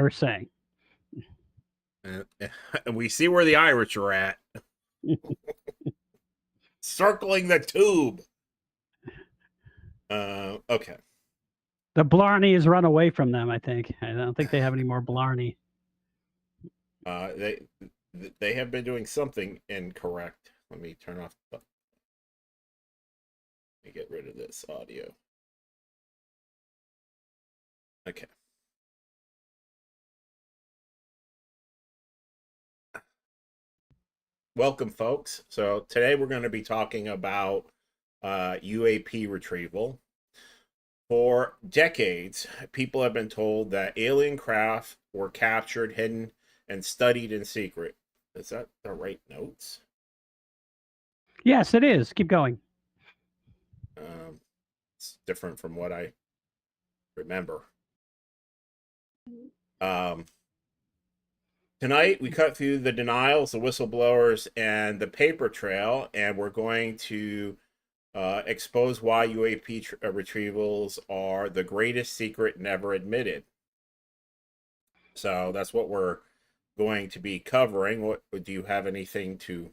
were saying. And we see where the Irish are at. Circling the tube. Okay. The Blarney has run away from them, I think. I don't think they have any more Blarney. They have been doing something incorrect. Let me turn off. Let me get rid of this audio. Okay. Welcome, folks. So today we're going to be talking about UAP retrieval. For decades, people have been told that alien craft were captured, hidden, and studied in secret. Is that the right notes? Yes, it is. Keep going. It's different from what I remember. Tonight, we cut through the denials, the whistleblowers, and the paper trail, and we're going to expose why UAP retrievals are the greatest secret never admitted. So that's what we're going to be covering. What do you have anything to?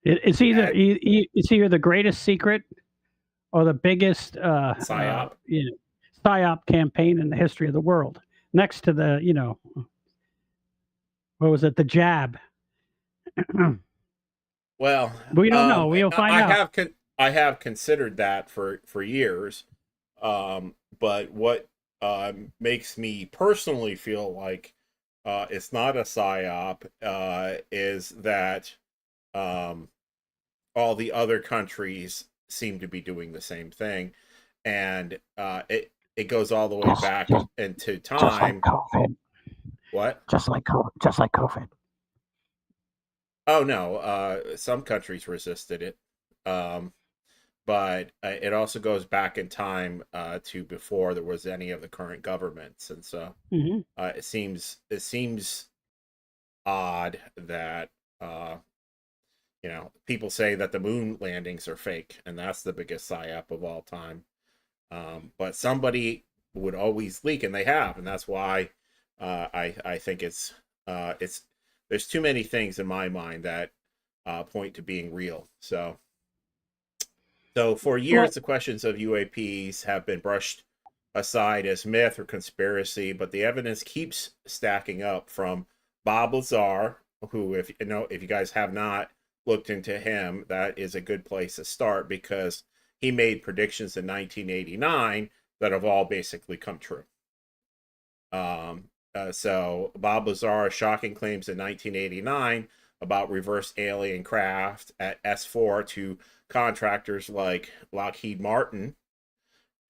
It's either the greatest secret or the biggest PSYOP PSYOP campaign in the history of the world. Next to the what was it? The jab. Well, we don't know. We'll find out. I have considered that for years, but what makes me personally feel like it's not a PSYOP is that all the other countries seem to be doing the same thing, and it goes all the way back into time. Just like COVID. What? Just like COVID. Oh no, some countries resisted it, but it also goes back in time to before there was any of the current governments, and so it seems odd that people say that the moon landings are fake, and that's the biggest PSYOP of all time. But somebody would always leak, and they have, and that's why I think it's there's too many things in my mind that point to being real. So for years, the questions of UAPs have been brushed aside as myth or conspiracy, but the evidence keeps stacking up from Bob Lazar, who, if you guys have not looked into him, that is a good place to start, because he made predictions in 1989 that have all basically come true. So Bob Lazar, shocking claims in 1989 about reverse alien craft at S4 to contractors like Lockheed Martin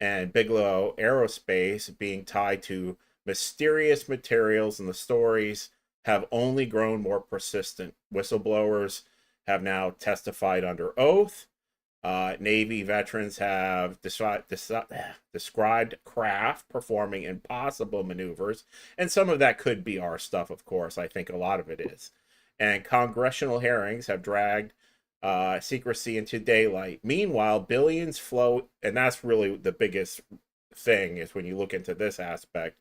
and Bigelow Aerospace being tied to mysterious materials, and the stories have only grown more persistent. Whistleblowers have now testified under oath. Navy veterans have described craft performing impossible maneuvers, and some of that could be our stuff, of course. I think a lot of it is. And congressional hearings have dragged secrecy into daylight. Meanwhile, billions flow, and that's really the biggest thing, is when you look into this aspect.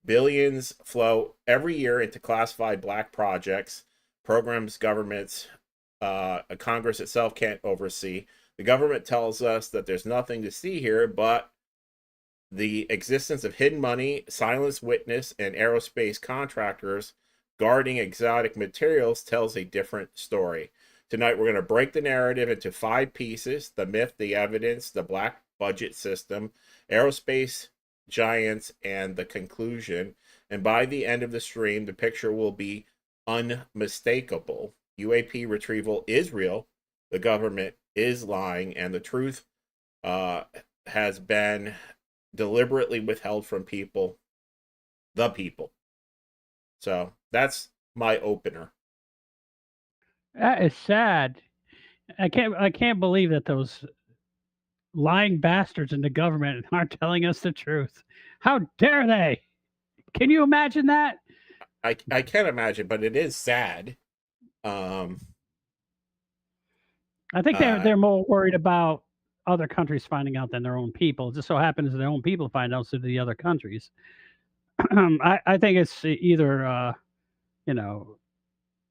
Billions flow every year into classified black projects, programs governments, Congress itself can't oversee. The government tells us that there's nothing to see here, but the existence of hidden money, silenced witness, and aerospace contractors guarding exotic materials tells a different story. Tonight, we're going to break the narrative into 5 pieces: the myth, the evidence, the black budget system, Aerospace Giants, and the conclusion. And by the end of the stream, the picture will be unmistakable. UAP retrieval is real. The government is lying, and the truth has been deliberately withheld from people, the people. So that's my opener. That is sad. I can't believe that those lying bastards in the government aren't telling us the truth. How dare they? Can you imagine that? I can't imagine, but it is sad. I think they're more worried about other countries finding out than their own people. It just so happens their own people find out, so do the other countries. I think it's either you know,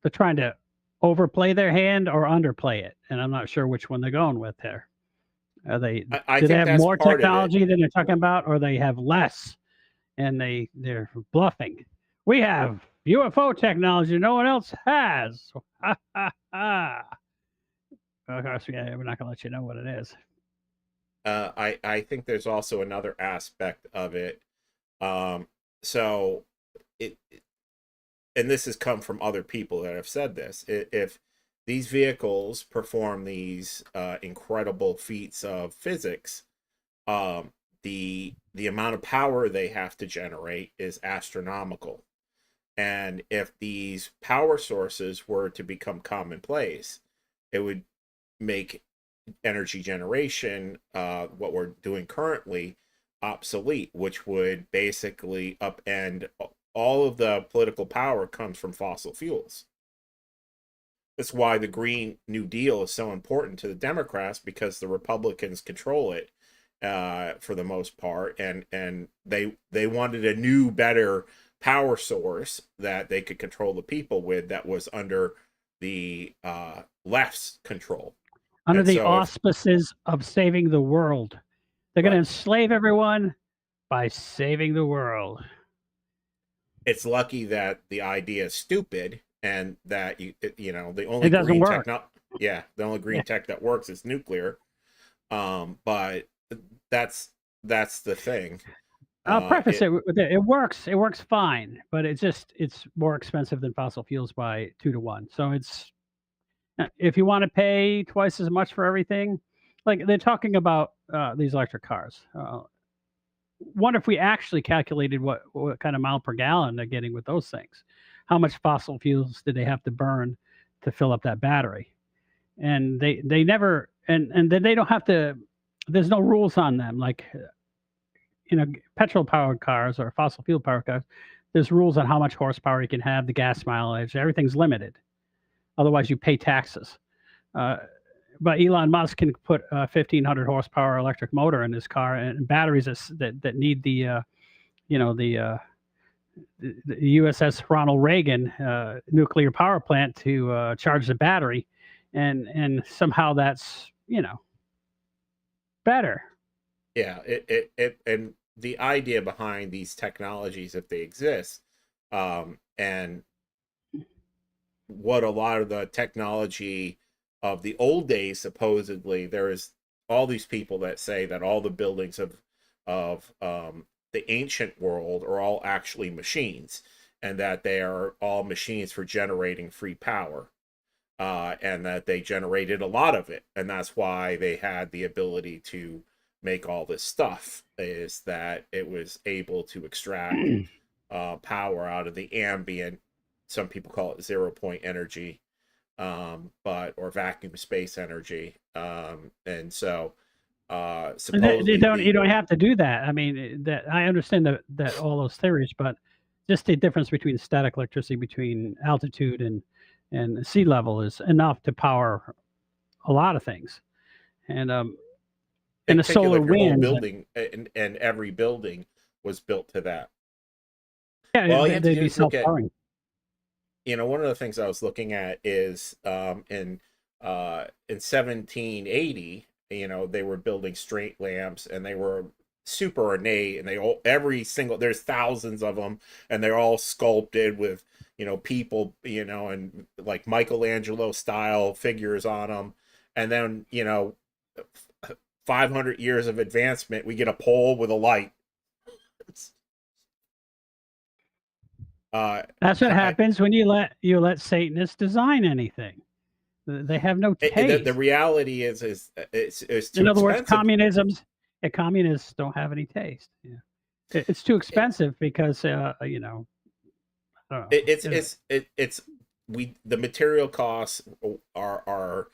they're trying to overplay their hand or underplay it, and I'm not sure which one they're going with there. Are they I do they think have that's more part of it. technology than they're talking about, or they have less and they're bluffing? We have UFO technology no one else has. Ha ha ha. Of course, yeah, we're not going to let you know what it is. I think there's also another aspect of it. Um, so it and this has come from other people that have said this. If these vehicles perform these incredible feats of physics, um, the amount of power they have to generate is astronomical. And if these power sources were to become commonplace, it would make energy generation, what we're doing currently, obsolete, which would basically upend all of the political power comes from fossil fuels. That's why the Green New Deal is so important to the Democrats, because the Republicans control it for the most part, and they wanted a new, better power source that they could control the people with, that was under the left's control. Under And the so if auspices of saving the world, they're going to right, enslave everyone by saving the world. it's lucky that the idea is stupid, and that you know, the only It doesn't green work. yeah, the only Yeah. green tech that works is nuclear. But that's that's the thing. I'll preface It it with it. It works. It works fine, but it's more expensive than fossil fuels by 2 to 1. So it's if you want to pay twice as much for everything, like they're talking about these electric cars. Wonder if we actually calculated what kind of mile per gallon they're getting with those things. How much fossil fuels did they have to burn to fill up that battery? And they never and then they don't have to. There's no rules on them like petrol powered cars or fossil fuel powered cars. There's rules on how much horsepower you can have, the gas mileage. Everything's limited. Otherwise, you pay taxes. Uh, but Elon Musk can put a 1,500 horsepower electric motor in his car and batteries that need you know the, uh, the USS Ronald Reagan nuclear power plant to charge the battery, and somehow that's better. yeah, it and the idea behind these technologies, if they exist, and what a lot of the technology of the old days, supposedly there is all these people that say that all the buildings of the ancient world are all actually machines, and that they are all machines for generating free power, and that they generated a lot of it, and that's why they had the ability to make all this stuff, is that it was able to extract power out of the ambient. Some people call it 0 point energy, but or vacuum space energy, and so They supposedly don't. You the don't have to do that. I mean, that I understand that all those theories, but just the difference between static electricity between altitude and sea level is enough to power a lot of things. And and the take it solar like your whole wind, building, and every building was built to that. yeah, Well, all you have to they'd do be is look at, self-powering. one of the things I was looking at is in 1780, they were building straight lamps, and they were super ornate, and they all every single there's thousands of them, and they're all sculpted with people, and like Michelangelo style figures on them. And then 500 years of advancement, we get a pole with a light. uh That's what I, happens when you let Satanists design anything. They have no the taste. reality is it's too In other words, expensive. communists don't have any taste. Yeah. It's too it, expensive because I don't know. it's we the material costs are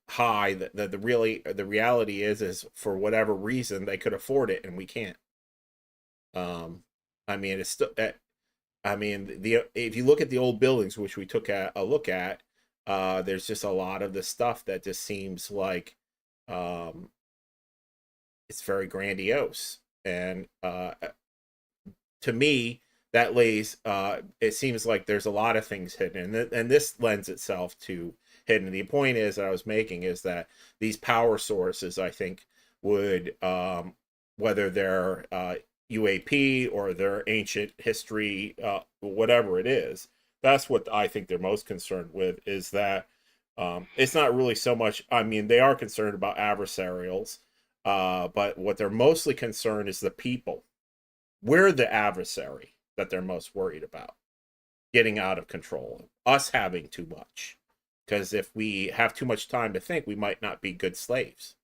high. The reality is for whatever reason they could afford it and we can't. I mean, it's still I mean, the if you look at the old buildings, which we took a look at, there's just a lot of the stuff that just seems like um it's very grandiose, and to me, that lays, it seems like there's a lot of things hidden, and this lends itself to hidden. The point is that I was making is that these power sources, I think, would, whether they're UAP or their ancient history, whatever it is, that's what I think they're most concerned with, is that it's not really so much, I mean, they are concerned about adversarials, but what they're mostly concerned is the people. We're the adversary that they're most worried about getting out of control, us having too much. Because if we have too much time to think, we might not be good slaves.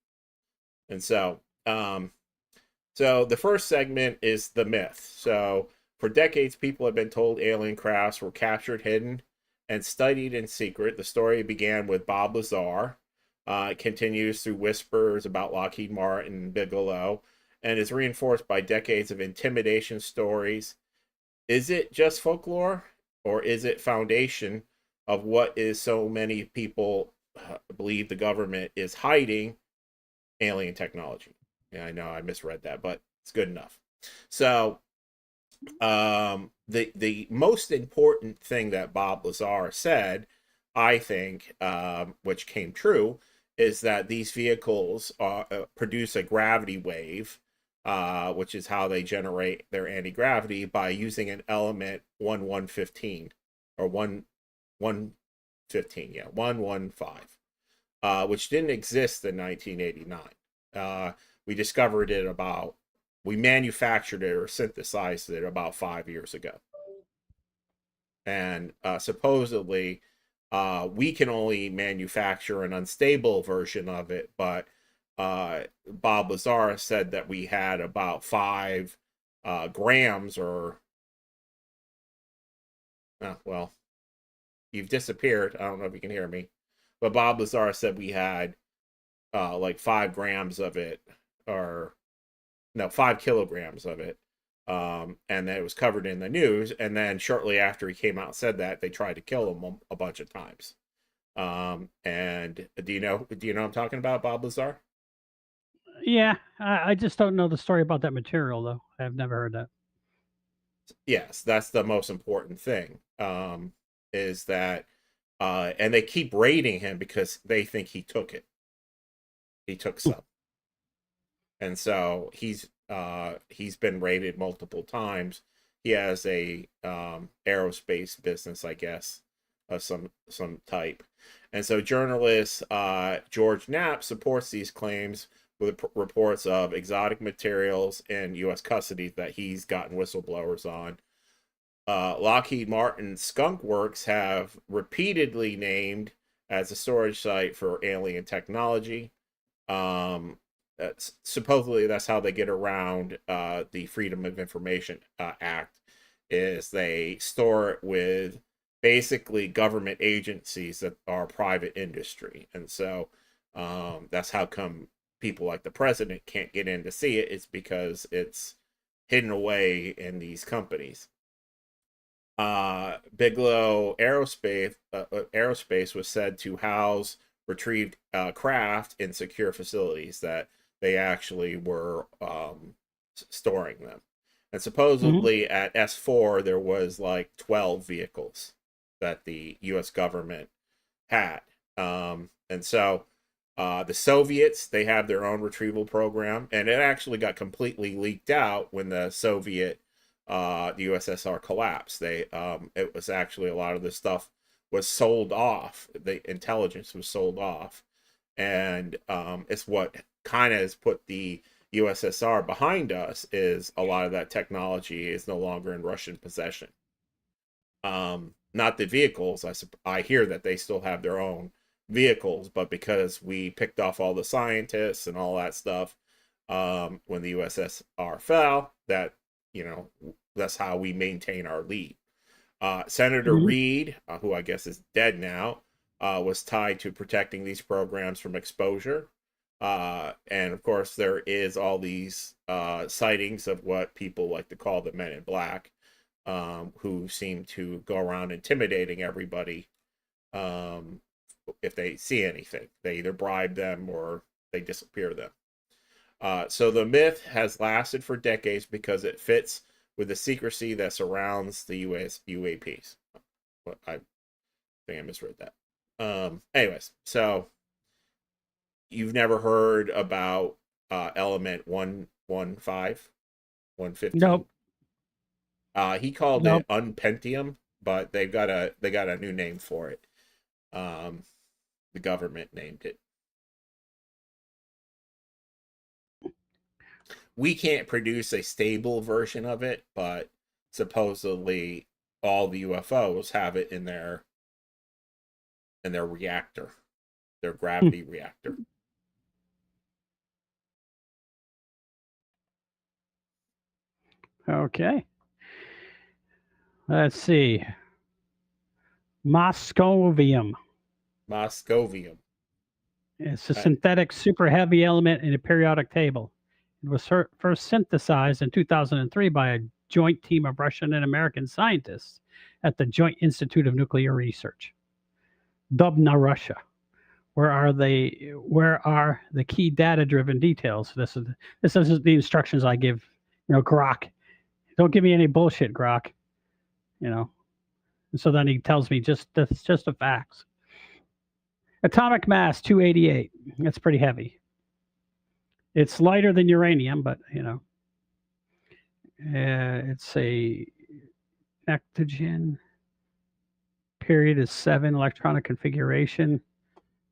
And so, so the first segment is the myth. So for decades, people have been told alien crafts were captured, hidden, and studied in secret. The story began with Bob Lazar. It continues through whispers about Lockheed Martin and Bigelow, and is reinforced by decades of intimidation stories. Is it just folklore, or is it foundation of what is so many people believe the government is hiding? Alien technology. Yeah, I know I misread that, but it's good enough. So the most important thing that Bob Lazar said, I think, which came true, is that these vehicles produce a gravity wave, which is how they generate their anti-gravity by using an element 1115 or 115, yeah, 115, which didn't exist in 1989. We discovered it about, we manufactured it or synthesized it about 5 years ago. And supposedly, we can only manufacture an unstable version of it, but Bob Lazar said that we had about 5 grams, or well, you've disappeared. I don't know if you can hear me, but Bob Lazar said we had like 5 grams of it, or no, 5 kilograms of it, and that it was covered in the news. And then shortly after he came out and said that, they tried to kill him a bunch of times. And do you know I'm talking about, Bob Lazar? Yeah, I just don't know the story about that material though. I've never heard that. Yes, that's the most important thing. Is that and they keep raiding him because they think he took it. He took some. And so he's been raided multiple times. He has a aerospace business, I guess, of some type. And so journalist George Knapp supports these claims with reports of exotic materials in U.S. custody that he's gotten whistleblowers on. Lockheed Martin Skunk Works have repeatedly named as a storage site for alien technology. Supposedly that's how they get around the Freedom of Information Act, is they store it with basically government agencies that are private industry. And so that's how come people like the president can't get in to see it. It's because it's hidden away in these companies. Bigelow Aerospace was said to house retrieved craft in secure facilities that they actually were storing them. And supposedly at S4, there was like 12 vehicles that the U.S. government had. And so the Soviets, they have their own retrieval program, and it actually got completely leaked out when the USSR collapsed. It was actually, a lot of the stuff was sold off. The intelligence was sold off, and it's what kind of has put the USSR behind us. Is a lot of that technology is no longer in Russian possession. Not the vehicles. I hear that they still have their own vehicles, but because we picked off all the scientists and all that stuff when the USSR fell, that, that's how we maintain our lead. Senator Reid, who I guess is dead now, was tied to protecting these programs from exposure. And of course, there is all these sightings of what people like to call the Men in Black, who seem to go around intimidating everybody if they see anything. They either bribe them or they disappear them. So the myth has lasted for decades because it fits with the secrecy that surrounds the US UAPs. Well, I think I misread that. Anyways, so you've never heard about element 115, 115? Nope. He called Nope. it unpentium, but they got a new name for it. The government named it. We can't produce a stable version of it, but supposedly all the UFOs have it in their reactor, their gravity reactor. Okay. Let's see. Moscovium. Moscovium. It's a synthetic super heavy element in a periodic table. It was first synthesized in 2003 by a joint team of Russian and American scientists at the Joint Institute of Nuclear Research. Dubna, Russia. Where are the key data-driven details? This is the instructions I give, Grok. Don't give me any bullshit, Grok. And so then he tells me just the facts. Atomic mass 288. That's pretty heavy. It's lighter than uranium, but it's a nectogen. Period is 7. Electronic configuration.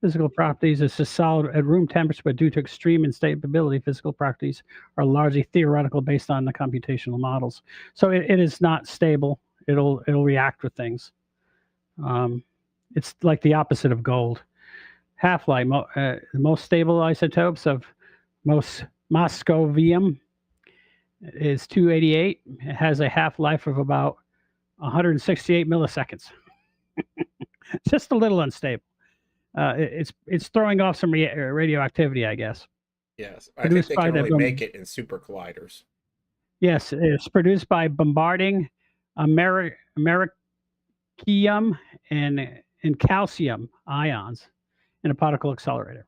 Physical properties is a solid at room temperature, but due to extreme instability, physical properties are largely theoretical based on the computational models. So it is not stable. It'll react with things. It's like the opposite of gold. Half-life, the most stable isotopes of moscovium is 288. It has a half-life of about 168 milliseconds. Just a little unstable. It's throwing off some radioactivity, I guess. Yes, I think they can only make it in super colliders. Yes, it's produced by bombarding americium and calcium ions in a particle accelerator.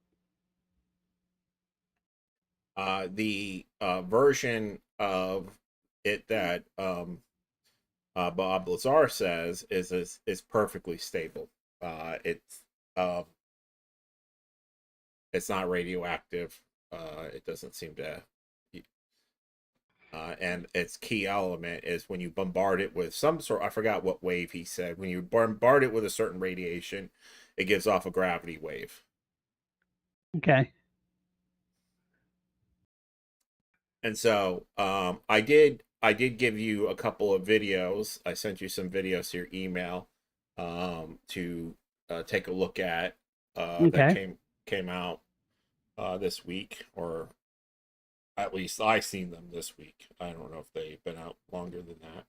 The version of it that Bob Lazar says is perfectly stable. It's not radioactive. It doesn't seem to. And its key element is when you bombard it with some sort. I forgot what wave he said. When you bombard it with a certain radiation, it gives off a gravity wave. Okay. And so I did give you a couple of videos. I sent you some videos to your email to take a look at that came out this week, or at least I seen them this week. I don't know if they've been out longer than that,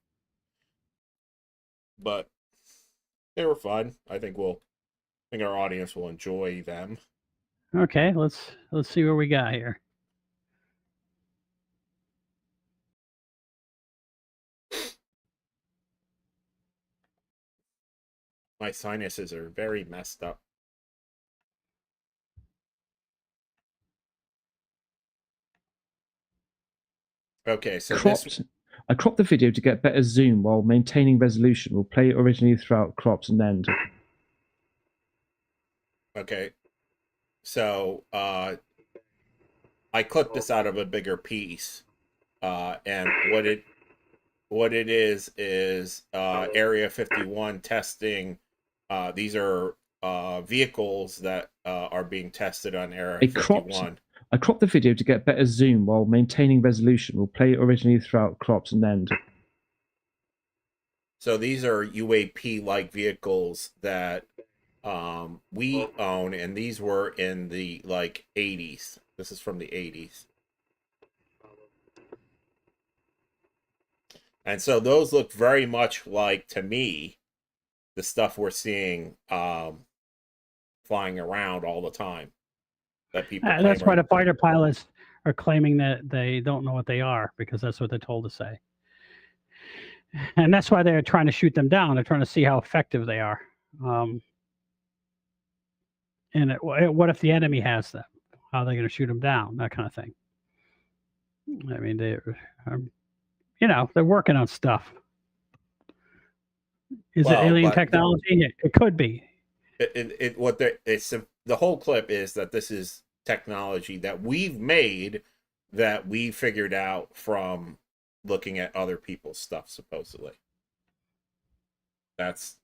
but they were fun. I think our audience will enjoy them. Okay, let's see what we got here. My sinuses are very messed up. Okay, so I cropped the video to get better zoom while maintaining resolution. We'll play it originally throughout crops and end. Okay, so I clipped this out of a bigger piece, and what it is Area 51 testing. These are vehicles that are being tested on Area 51. I cropped the video to get better zoom while maintaining resolution. We'll play it originally throughout crops and end. So these are UAP-like vehicles that we own, and these were in the 80s. This is from the 80s. And so those look very much like, to me, the stuff we're seeing flying around all the time. That people that's why the fighter pilots are claiming that they don't know what they are, because that's what they're told to say. And that's why they're trying to shoot them down. They're trying to see how effective they are. And what if the enemy has them? How are they going to shoot them down? That kind of thing. I mean, they're working on stuff. Is it alien technology? It could be. The whole clip is that this is technology that we've made, that we figured out from looking at other people's stuff, supposedly. That's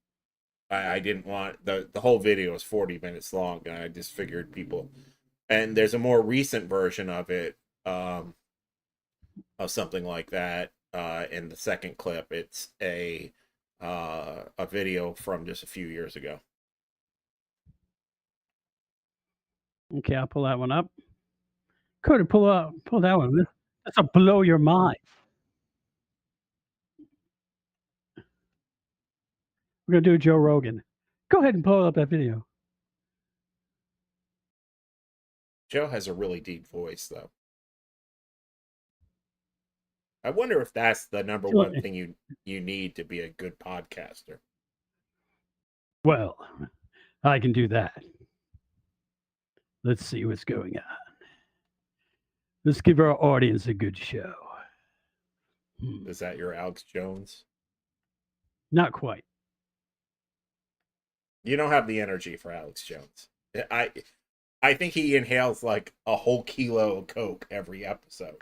I didn't want the whole video is 40 minutes long, and I just figured people. And there's a more recent version of it, of something like that. In the second clip, it's a video from just a few years ago. Okay, I'll pull that one up. Cody, pull that one. That's a blow your mind. We're gonna do Joe Rogan. Go ahead and pull up that video. Joe has a really deep voice, though. I wonder if that's the number one thing you need to be a good podcaster. Well, I can do that. Let's see what's going on. Let's give our audience a good show. Is that your Alex Jones? Not quite. You don't have the energy for Alex Jones. I think he inhales like a whole kilo of Coke every episode.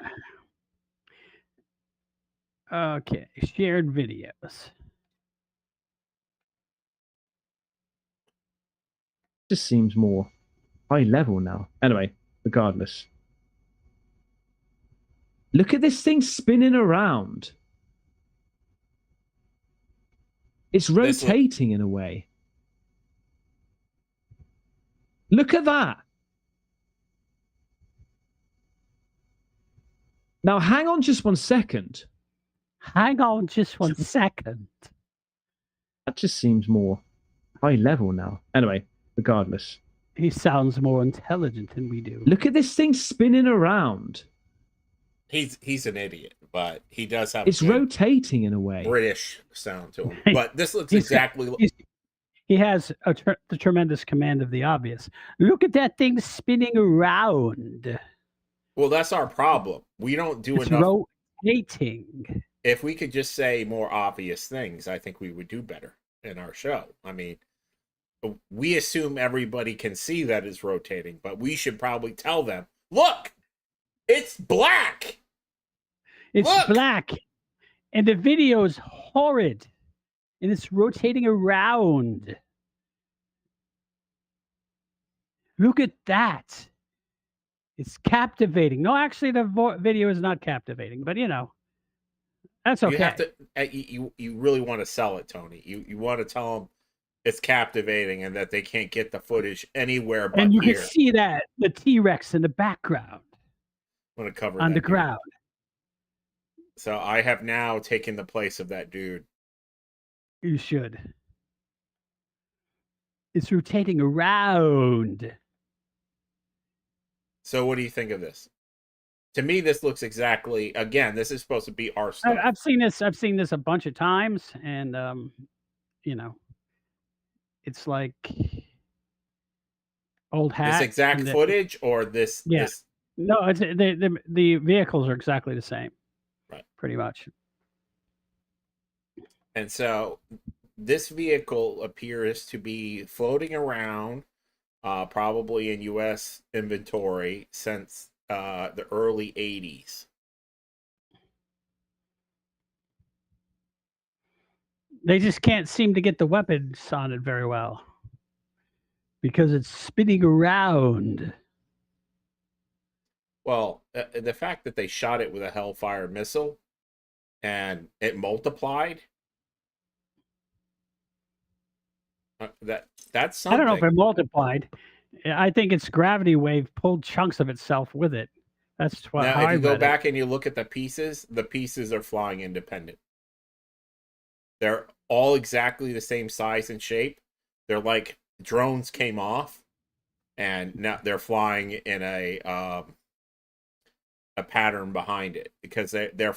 Okay, shared videos. Just seems more high level now. Anyway, regardless. Look at this thing spinning around. It's rotating in a way. Look at that. Now, hang on just 1 second. Hang on just 1 second. That just seems more high level now. Anyway, regardless. He sounds more intelligent than we do. Look at this thing spinning around. He's an idiot, but he does have. It's rotating in a way. British sound to him, but this looks exactly. He has the tremendous command of the obvious. Look at that thing spinning around. Well, that's our problem. We don't do enough. Rotating. If we could just say more obvious things, I think we would do better in our show. I mean, we assume everybody can see that it's rotating, but we should probably tell them, look, it's black. It's black. And the video is horrid. And it's rotating around. Look at that. It's captivating. No, actually, the video is not captivating, but that's okay. You have to. You really want to sell it, Tony. You want to tell them it's captivating and that they can't get the footage anywhere but here. And you here. can see that the T-Rex in the background. I'm going to cover on that the ground. So I have now taken the place of that dude. You should. It's rotating around. So what do you think of this? To me, this looks exactly. Again, this is supposed to be our stuff. I've seen this a bunch of times, and it's like old hat. This exact footage, or this? Yeah. This... No, it's the vehicles are exactly the same. Right. Pretty much. And so this vehicle appears to be floating around, probably in U.S. inventory since the early 80s. They just can't seem to get the weapons on it very well because it's spinning around. Well, the fact that they shot it with a Hellfire missile and it multiplied, that's something. I don't know if it multiplied. I think its gravity wave pulled chunks of itself with it. That's what now, if you go back and you look at the pieces are flying independent. They're all exactly the same size and shape. They're like drones came off, and now they're flying in a pattern behind it because they're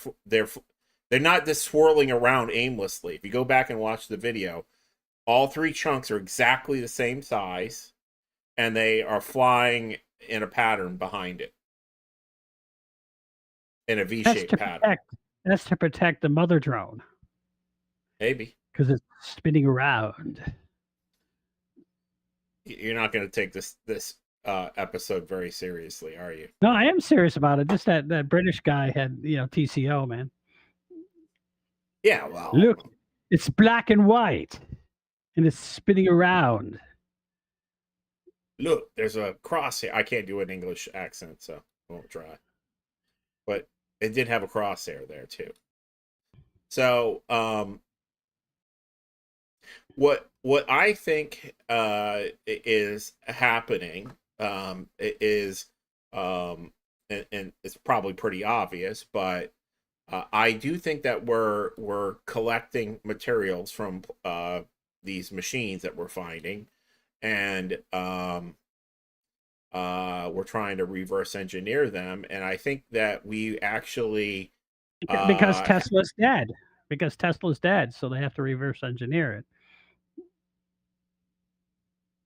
not just swirling around aimlessly. If you go back and watch the video, all three chunks are exactly the same size, and they are flying in a pattern behind it, in a V-shaped pattern. That's to protect the mother drone Maybe. because it's spinning around. You're not going to take this episode very seriously, are you? No, I am serious about it. Just that British guy had, TCO, man. Yeah, well. Look, it's black and white, and it's spinning around. Look, there's a crosshair. I can't do an English accent, so I won't try. But it did have a crosshair there too. So, what I think is happening is, and it's probably pretty obvious, but I do think that we're collecting materials from these machines that we're finding, and we're trying to reverse engineer them, and I think that we actually Because Tesla's dead. Because Tesla's dead, so they have to reverse engineer it.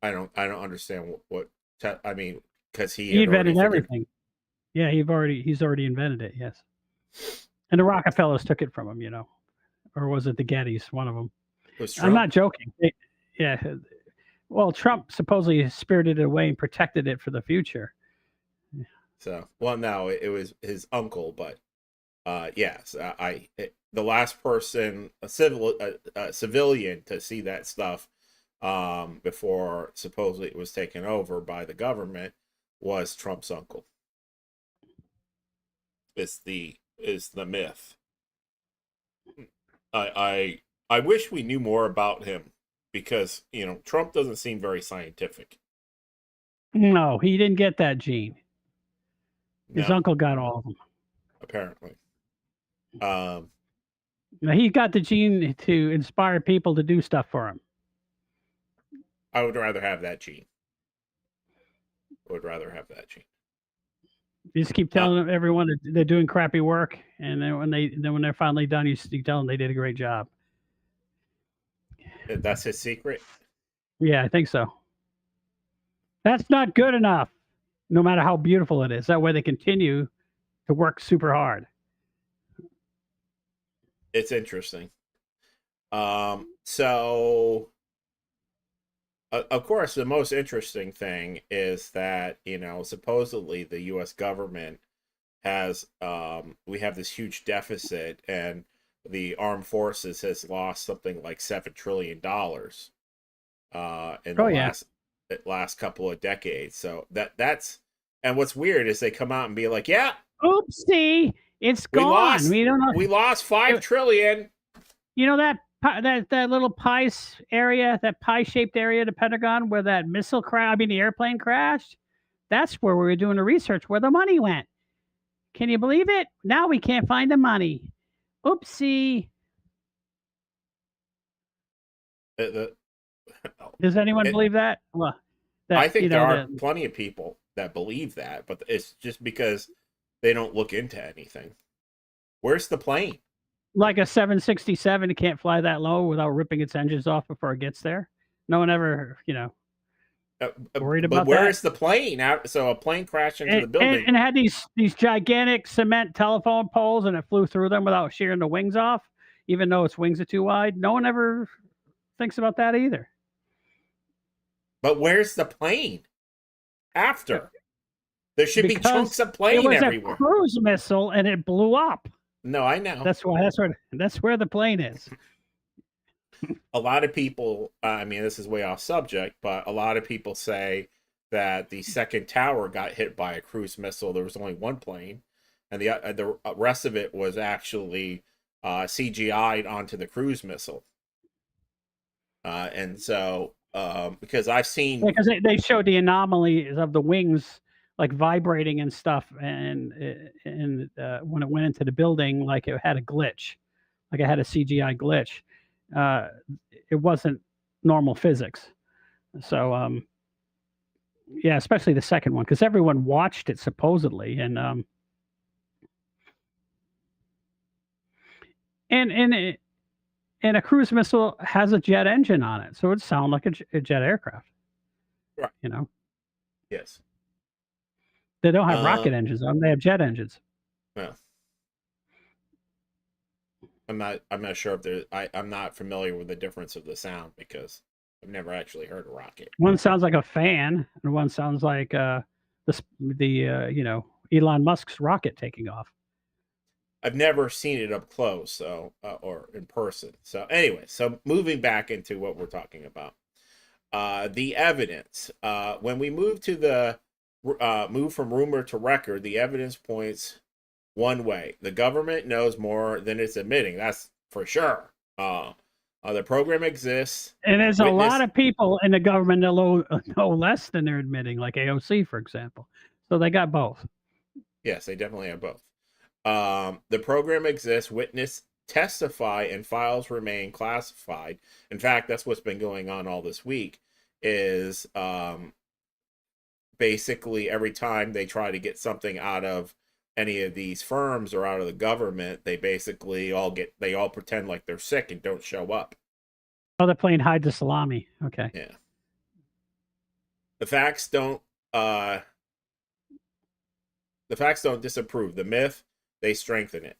I don't understand what I mean, because he invented everything. Yeah, he's already invented it. Yes, and the Rockefellers took it from him, or was it the Gettys? One of them. I'm not joking. Yeah. Well, Trump supposedly spirited it away and protected it for the future. So, well, no, it was his uncle, but yes, the last person, a civilian, to see that stuff before supposedly it was taken over by the government was Trump's uncle. Is the myth. I wish we knew more about him, because Trump doesn't seem very scientific. No, he didn't get that gene. His uncle got all of them. Apparently. He got the gene to inspire people to do stuff for him. I would rather have that gene. You just keep telling everyone that they're doing crappy work, and then when they're finally done, you tell them they did a great job. That's his secret? Yeah, I think so. That's not good enough, no matter how beautiful it is. That way they continue to work super hard. It's interesting. So, of course, the most interesting thing is that, supposedly the U.S. government has, we have this huge deficit, and the armed forces has lost something like $7 trillion in the last couple of decades. So that's, and what's weird is they come out and be like, yeah, oopsie, it's gone. We lost $5 trillion. That little pie area, that pie-shaped area of the Pentagon where that the airplane crashed? That's where we were doing the research, where the money went. Can you believe it? Now we can't find the money. Oopsie. Does anyone believe that? Well, I think there are plenty of people that believe that, but it's just because they don't look into anything. Where's the plane? Like a 767, it can't fly that low without ripping its engines off before it gets there. No one ever, worried about that. But where is the plane? So a plane crashed into the building. And it had these gigantic cement telephone poles, and it flew through them without shearing the wings off, even though its wings are too wide. No one ever thinks about that either. But where's the plane? After. There should be chunks of plane everywhere. It was a cruise missile, and it blew up. No, I know. That's where the plane is. A lot of people, this is way off subject, but a lot of people say that the second tower got hit by a cruise missile. There was only one plane, and the rest of it was actually CGI'd onto the cruise missile. And so, because I've seen... Because they showed the anomalies of the wings, like vibrating and stuff, and when it went into the building, like it had a glitch, like it had a CGI glitch. It wasn't normal physics. So, yeah, especially the second one, because everyone watched it supposedly, and a cruise missile has a jet engine on it, so it would sound like a jet aircraft. Right. Yes. They don't have rocket engines on them. They have jet engines. Well. I'm not sure if there. I'm not familiar with the difference of the sound because I've never actually heard a rocket. One sounds like a fan, and one sounds like Elon Musk's rocket taking off. I've never seen it up close, so or in person. So anyway, so moving back into what we're talking about, the evidence. When we move to the move from rumor to record, the evidence points one way. The government knows more than it's admitting. That's for sure. The program exists. And there's a lot of people in the government that know less than they're admitting, like AOC, for example. So they got both. Yes, they definitely have both. The program exists, witness testify, and files remain classified. In fact, that's what's been going on all this week is basically every time they try to get something out of any of these firms or out of the government, they basically all pretend like they're sick and don't show up. Oh, they're playing hide the salami. Okay. Yeah. The facts don't disapprove the myth, they strengthen it.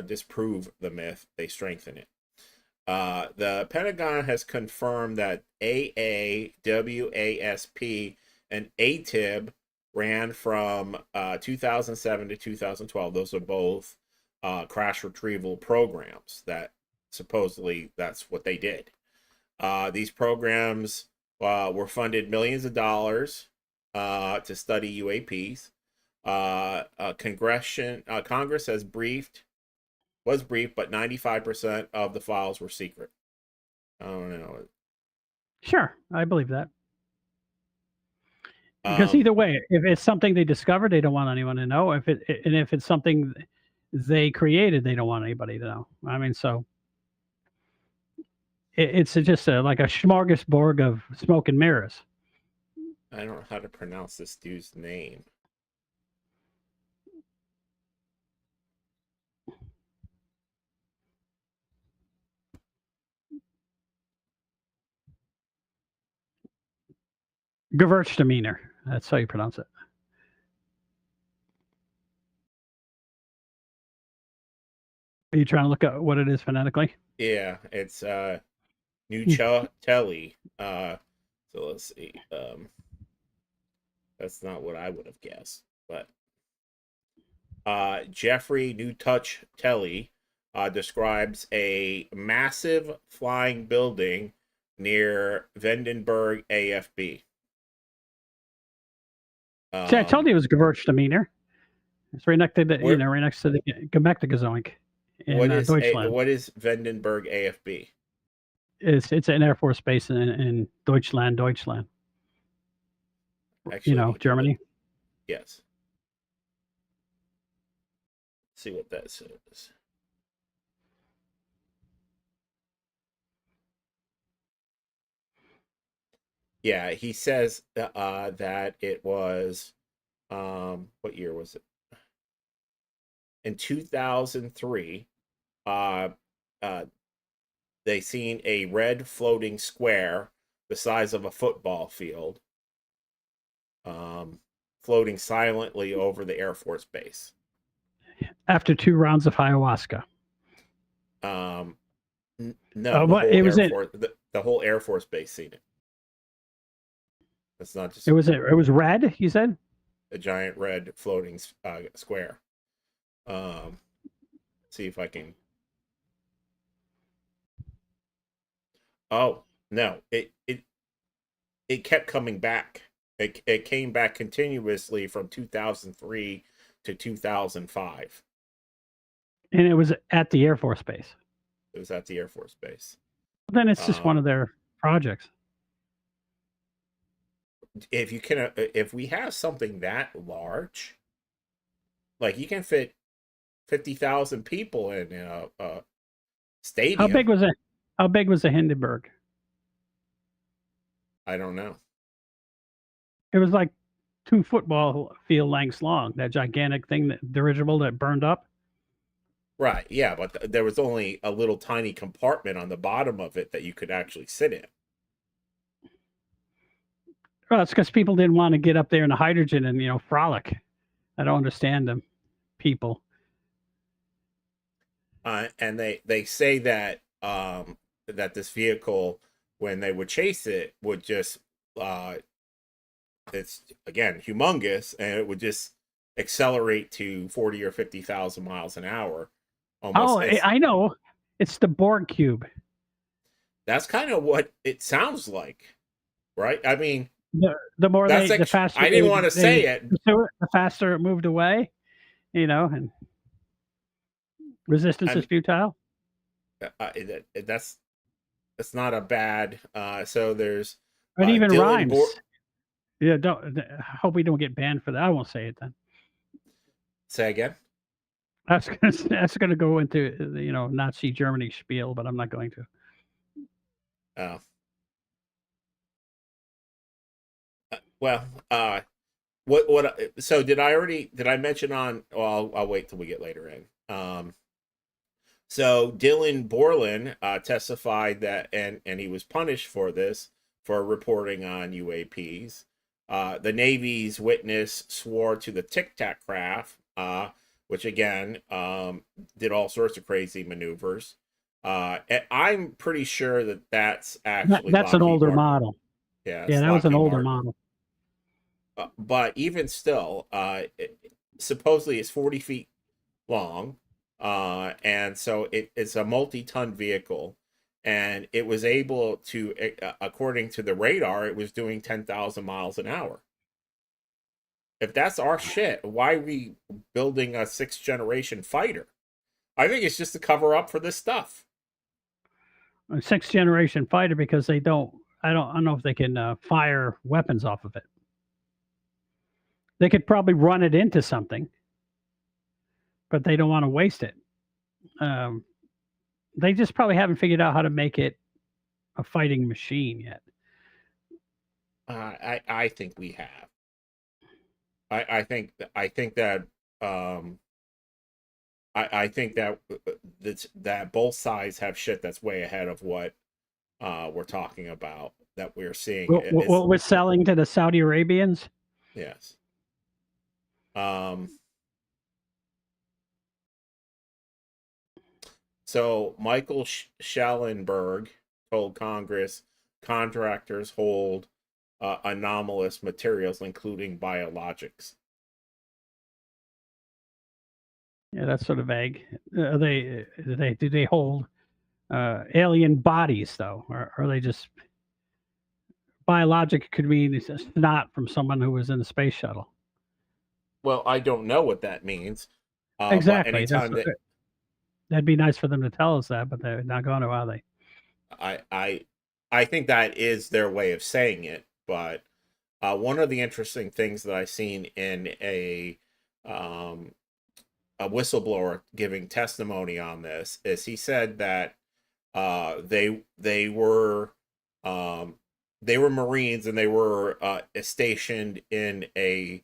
Disprove the myth, they strengthen it. The Pentagon has confirmed that AAWASP and ATIB ran from 2007 to 2012. Those are both crash retrieval programs that supposedly that's what they did. These programs were funded millions of dollars to study UAPs. Congress was briefed, but 95% of the files were secret. I don't know. Sure, I believe that. Because either way, if it's something they discovered, they don't want anyone to know. If it's something they created, they don't want anybody to know. I mean, so it's just like a smorgasbord of smoke and mirrors. I don't know how to pronounce this dude's name. Gewürztraminer. That's how you pronounce it. Are you trying to look at what it is phonetically? Yeah, it's Nucatelli. So let's see. That's not what I would have guessed, but Jeffrey Nucatelli describes a massive flying building near Vandenberg AFB. See, I told you it was Gewürztraminer. It's right next to the right next to the Gemächtergezoink in Deutschland. What is Vandenberg AFB? It's an Air Force base in Deutschland. Actually, Germany. Yes. Let's see what that says. Yeah, he says that it was what year was it? In 2003, they seen a red floating square the size of a football field floating silently over the Air Force base. After 2 rounds of ayahuasca. No, the whole Air Force base seen it. It's not just. It was red. You said a giant red floating square. See if I can. Oh no! It kept coming back. It came back continuously from 2003 to 2005. And it was at the Air Force base. It was at the Air Force base. Then it's just one of their projects. If we have something that large, like you can fit 50,000 people in a stadium. How big was the Hindenburg? I don't know. It was like 2 football field lengths long. That gigantic thing, that dirigible that burned up. Right. Yeah, but there was only a little tiny compartment on the bottom of it that you could actually sit in. Well, it's because people didn't want to get up there in the hydrogen and frolic. I don't understand them, people. And they say that that this vehicle, when they would chase it, would just it's again humongous, and it would just accelerate to 40 or 50,000 miles an hour. Almost, Oh, I know. It's the Borg cube. that's kind of what it sounds like, right? I mean, The more that's the faster I didn't want to say it. pursue it, the faster it moved away. And resistance I is mean, futile. that's not a bad. So there's It even Dylan rhymes. Yeah, don't. I hope we don't get banned for that. I won't say it then. Say again. That's gonna go into Nazi Germany spiel, but I'm not going to. Oh. Well, so did I mention on, well, I'll wait till we get later in. So Dylan Borland testified that, and he was punished for this, for reporting on UAPs. The Navy's witness swore to the Tic Tac craft, which again did all sorts of crazy maneuvers. And I'm pretty sure that that's actually That's an Lockheed older Martin. model. Yeah, Yeah, that was an Lockheed older Martin. model. But even still, supposedly it's 40 feet long, and so it's a multi-ton vehicle, and it was able to, according to the radar, it was doing 10,000 miles an hour. If that's our shit, why are we building a 6th generation fighter? I think it's just to cover up for this stuff. A 6th generation fighter, because they don't. I don't know if they can fire weapons off of it. They could probably run it into something, but they don't want to waste it. They just probably haven't figured out how to make it a fighting machine yet. I think we have. I think that I think that that both sides have shit that's way ahead of what we're talking about, that we're seeing. What we're selling to the Saudi Arabians? Yes. So Michael Schellenberg told Congress contractors hold anomalous materials, including biologics. Yeah, that's sort of vague. Do they hold alien bodies though, or are they just biologic? Could mean it's not from someone who was in the space shuttle. Well, I don't know what that means. Exactly. But anytime that'd be nice for them to tell us that, but they're not going to, are they? I think that is their way of saying it. But one of the interesting things that I've seen in a whistleblower giving testimony on this is, he said that they were Marines, and they were stationed in a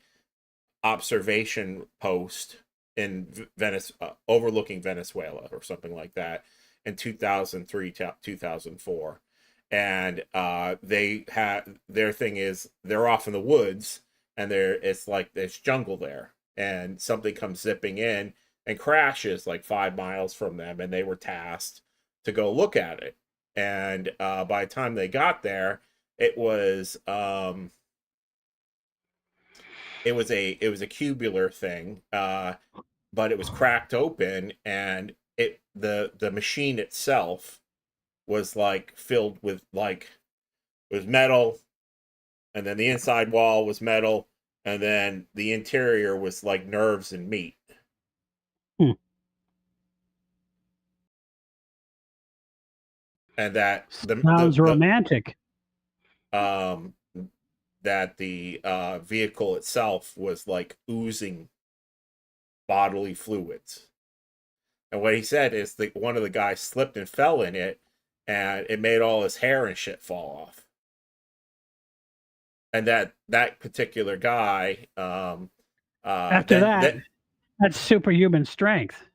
observation post in Venice, overlooking Venezuela or something like that, in 2003 to 2004. And they had, their thing is, they're off in the woods, and it's like there's jungle there, and something comes zipping in and crashes like 5 miles from them, and they were tasked to go look at it. And by the time they got there, it was a cubular thing, but it was cracked open, and the machine itself was like filled with, like, it was metal, and then the inside wall was metal, and then the interior was like nerves and meat. And that sounds romantic. That the vehicle itself was like oozing bodily fluids. And what he said is that one of the guys slipped and fell in it, and it made all his hair and shit fall off. And that particular guy, after that's superhuman strength.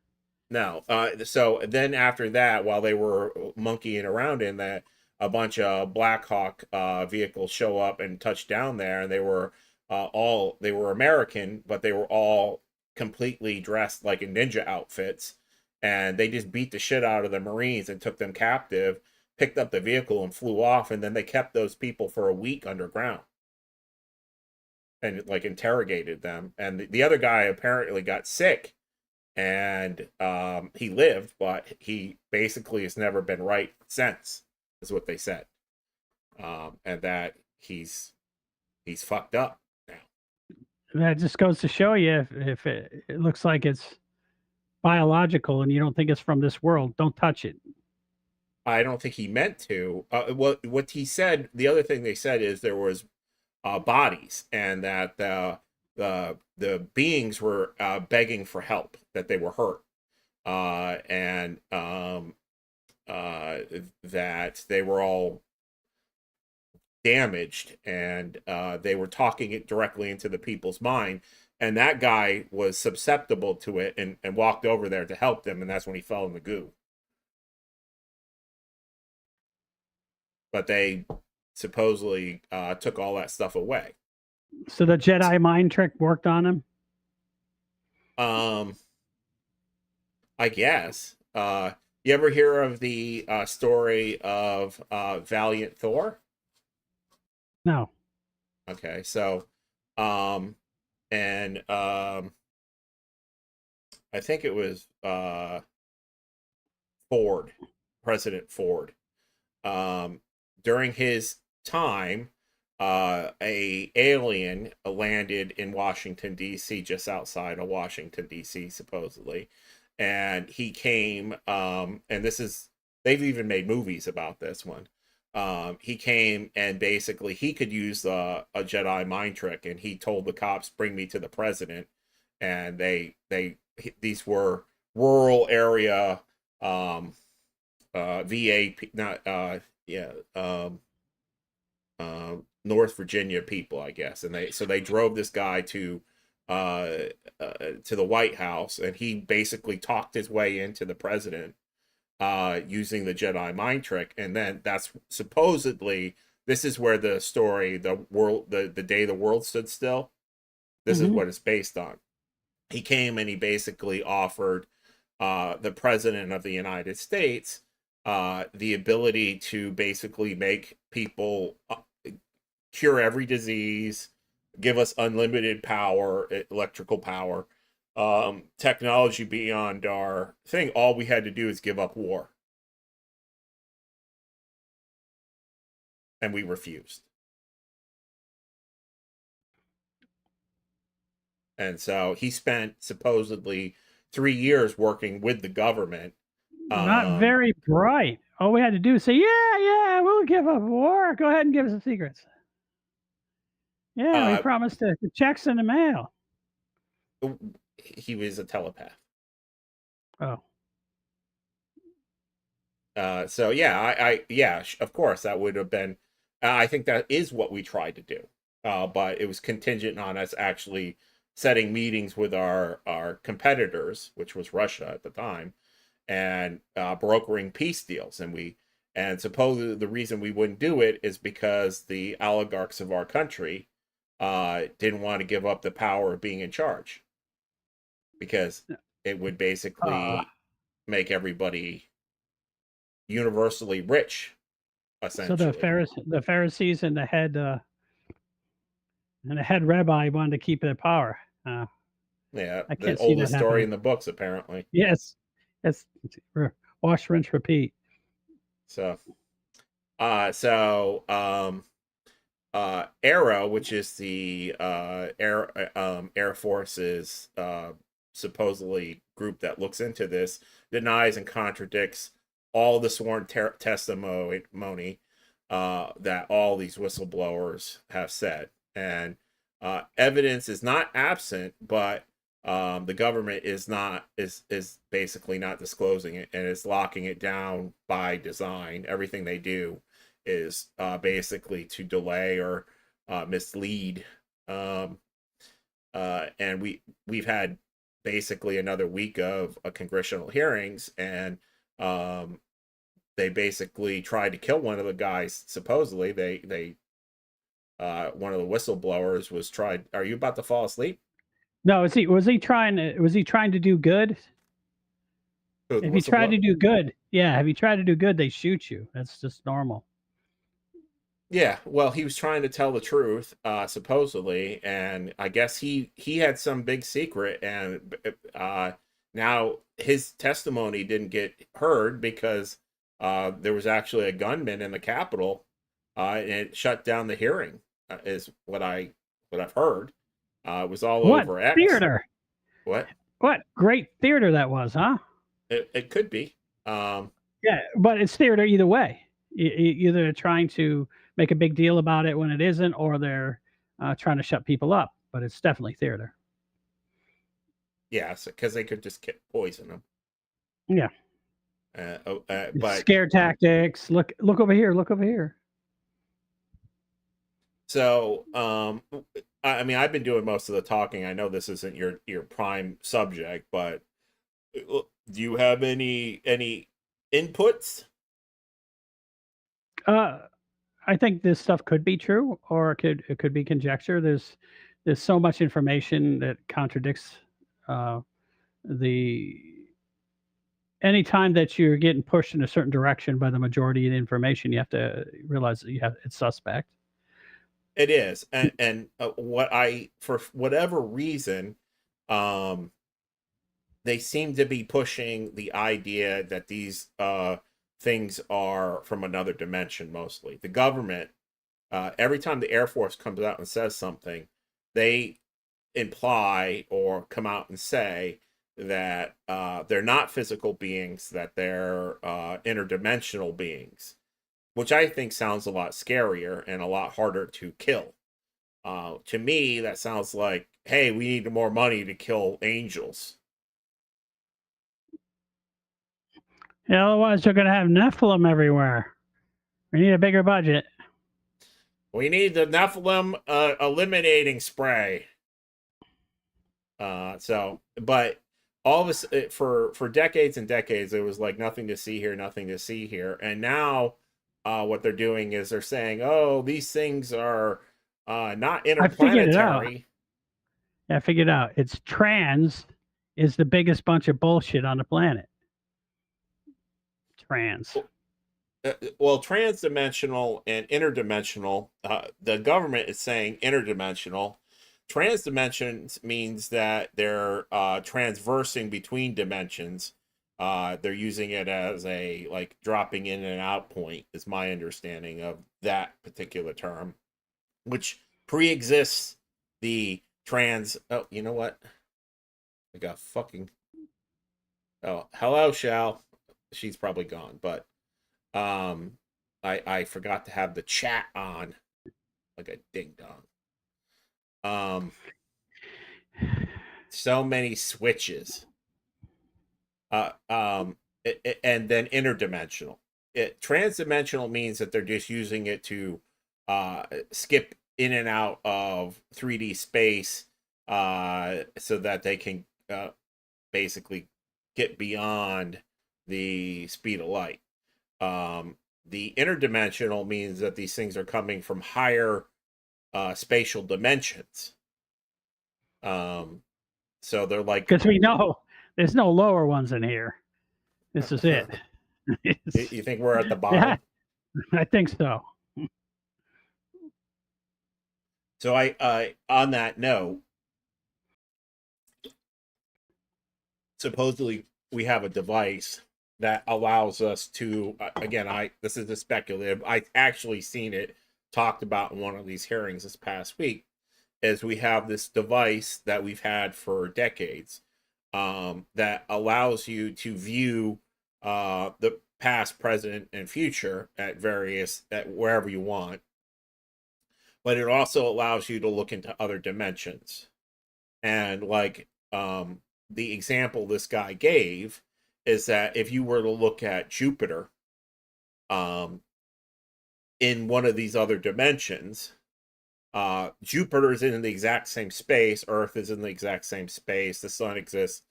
No, so then after that, while they were monkeying around in that, a bunch of Black Hawk vehicles show up and touch down there, and they were American, but they were all completely dressed like in ninja outfits, and they just beat the shit out of the Marines and took them captive, picked up the vehicle and flew off, and then they kept those people for a week underground and like interrogated them. And the other guy apparently got sick, and he lived, but he basically has never been right since, is what they said. And that he's fucked up now. That just goes to show you if it looks like it's biological and you don't think it's from this world, don't touch it. I don't think he meant to. What he said, the other thing they said is there was bodies, and that the beings were begging for help, that they were hurt, and that they were all damaged, and they were talking it directly into the people's mind. And that guy was susceptible to it and walked over there to help them, and that's when he fell in the goo. But they supposedly took all that stuff away. So the Jedi mind trick worked on him? I guess. You ever hear of the story of Valiant Thor? No. Okay, so and I think it was Ford, President Ford. During his time, a alien landed in Washington D.C., just outside of Washington D.C., supposedly, and he came. And this is, they've even made movies about this one. He came and basically he could use a Jedi mind trick, and he told the cops, "Bring me to the president." And these were rural area VA, not North Virginia people, I guess, and they drove this guy to the White House, and he basically talked his way into the president using the Jedi mind trick. And then that's supposedly, this is where the story, the day the world stood still, this is what it's based on. He came and he basically offered the president of the United States the ability to basically make people cure every disease, give us unlimited power, electrical power, technology beyond our thing. All we had to do is give up war. And we refused. And so he spent supposedly 3 years working with the government. Not very bright. All we had to do is say, yeah, we'll give up war. Go ahead and give us the secrets. Yeah, we promised the checks in the mail. He was a telepath. Oh. So yeah, yeah, of course that would have been. I think that is what we tried to do, but it was contingent on us actually setting meetings with our competitors, which was Russia at the time, and brokering peace deals. And supposedly the reason we wouldn't do it is because the oligarchs of our country didn't want to give up the power of being in charge, because it would basically make everybody universally rich, essentially. So the Pharisees and the head rabbi wanted to keep their power. Yeah, I can't the see oldest that story happening in the books, apparently. Yes, it's wash, rinse, repeat. So, AARO, which is the Air Force's supposedly group that looks into this, denies and contradicts all the sworn testimony that all these whistleblowers have said. And evidence is not absent, but the government is basically not disclosing it, and it's locking it down by design. Everything they do is basically to delay or mislead. And we've had basically another week of congressional hearings, and they basically tried to kill one of the guys. Supposedly, they one of the whistleblowers was tried. Are you about to fall asleep? No, was he trying to do good? If you try to do good, if you try to do good, they shoot you. That's just normal. Yeah, well, he was trying to tell the truth, supposedly, and I guess he had some big secret, and now his testimony didn't get heard because there was actually a gunman in the Capitol, and it shut down the hearing. Is what I've heard. It was all What over X. theater? What? What great theater that was, huh? It could be. Yeah, but it's theater either way. Either they're trying to make a big deal about it when it isn't, or they're trying to shut people up. But it's definitely theater. Yes, because they could just poison them. Yeah. But scare tactics. Look over here. Look over here. So, I mean, I've been doing most of the talking. I know this isn't your prime subject, but do you have any inputs? I think this stuff could be true, or it could be conjecture. There's so much information that contradicts the anytime that you're getting pushed in a certain direction by the majority of the information, you have to realize that it's suspect. It is, and for whatever reason, they seem to be pushing the idea that these things are from another dimension. Mostly, the government. Every time the Air Force comes out and says something, they imply or come out and say that they're not physical beings, that they're interdimensional beings, which I think sounds a lot scarier and a lot harder to kill. To me, that sounds like, hey, we need more money to kill angels. Yeah, otherwise you're going to have Nephilim everywhere. We need a bigger budget. We need the Nephilim eliminating spray. But all this for decades and decades, it was like nothing to see here, nothing to see here, and now what they're doing is they're saying, oh, these things are not interplanetary. I figured it out. It's trans is the biggest bunch of bullshit on the planet. Trans. Well, transdimensional and interdimensional. The government is saying interdimensional. Transdimensions means that they're transversing between dimensions. They're using it as a like dropping in and out point, is my understanding of that particular term, which pre-exists the trans. Oh, you know what? I got fucking. Oh, hello, Shal. She's probably gone, but I forgot to have the chat on, like a ding dong. So many switches. And then interdimensional. Transdimensional means that they're just using it to skip in and out of 3D space so that they can basically get beyond the speed of light. The interdimensional means that these things are coming from higher spatial dimensions. So they're like, because we know there's no lower ones in here. This is it. You think we're at the bottom? Yeah, I think so. So I on that note, supposedly we have a device that allows us to again, this is a speculative. I actually seen it talked about in one of these hearings this past week. Is we have this device that we've had for decades that allows you to view the past, present, and future at wherever you want. But it also allows you to look into other dimensions. And like the example this guy gave is that if you were to look at Jupiter in one of these other dimensions, Jupiter is in the exact same space, Earth is in the exact same space, the sun exists,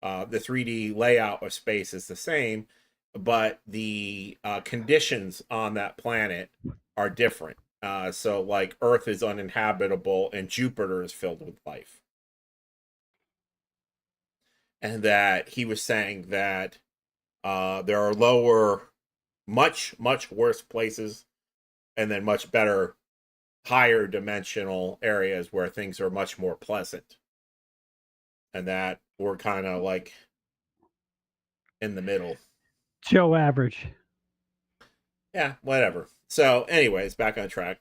the 3D layout of space is the same, but the conditions on that planet are different. So like Earth is uninhabitable and Jupiter is filled with life. And that he was saying that There are lower, much worse places, and then much better, higher dimensional areas where things are much more pleasant, and that we're kind of like in the middle. Joe average. Yeah, whatever. So, anyways, back on track.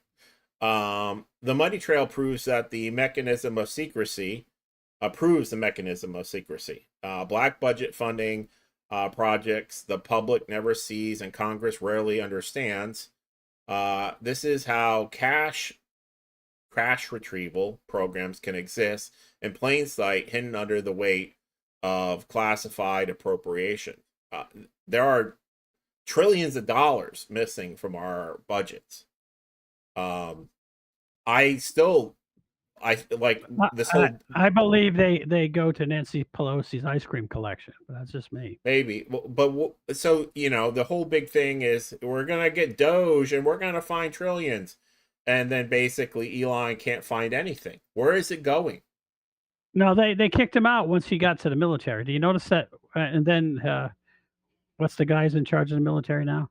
The money trail proves that the mechanism of secrecy approves the mechanism of secrecy. Black budget funding projects the public never sees and Congress rarely understands. This is how crash retrieval programs can exist in plain sight, hidden under the weight of classified appropriation. There are trillions of dollars missing from our budgets. I like this whole. I believe they go to Nancy Pelosi's ice cream collection, but that's just me. Maybe, but so the whole big thing is we're gonna get Doge and we're gonna find trillions, and then basically Elon can't find anything. Where is it going? No, they kicked him out once he got to the military. Do you notice that? And then what's the guys in charge of the military now?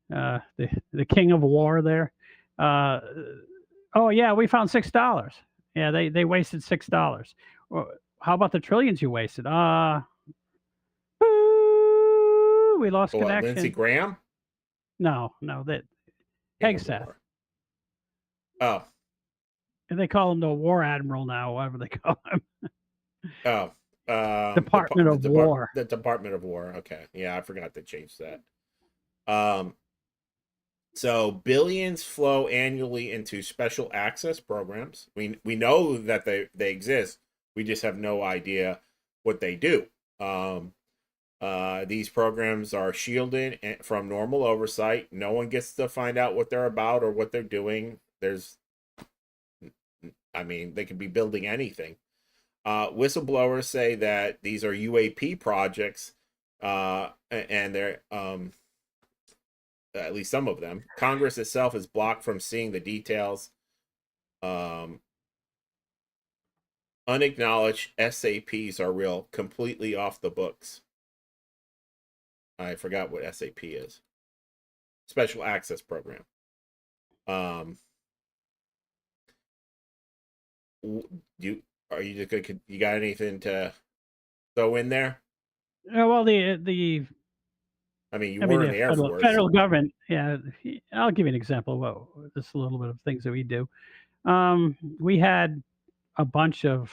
The king of war there. Oh yeah, we found $6. Yeah, they wasted $6. Well, how about the trillions you wasted? We lost connection. Lindsey Graham? No, that Hegseth. Oh. They call him the War Admiral now, whatever they call him. Oh. Department of War. The Department of War. Okay. Yeah, I forgot to change that. So billions flow annually into special access programs. We know that they exist. We just have no idea what they do. These programs are shielded from normal oversight. No one gets to find out what they're about or what they're doing. They could be building anything. Whistleblowers say that these are UAP projects, and they're at least some of them. Congress itself is blocked from seeing the details. Unacknowledged SAPs are real, completely off the books. I forgot what SAP is. Special Access Program. You got anything to throw in there? Well, you were in the Air Force. Federal government, yeah. I'll give you an example. Well, just a little bit of things that we do. We had a bunch of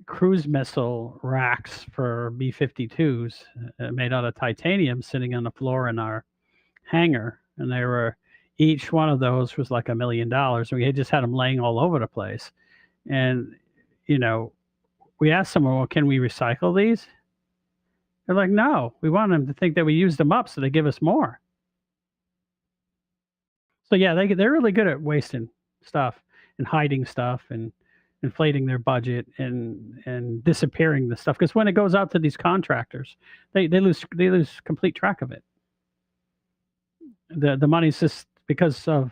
cruise missile racks for B-52s made out of titanium sitting on the floor in our hangar, and each one of those was like $1 million. We had just had them laying all over the place, and we asked someone, well, can we recycle these? They're like, no, we want them to think that we used them up, so they give us more. So yeah, they're really good at wasting stuff and hiding stuff and inflating their budget and disappearing the stuff. Because when it goes out to these contractors, they lose complete track of it. The money's just because of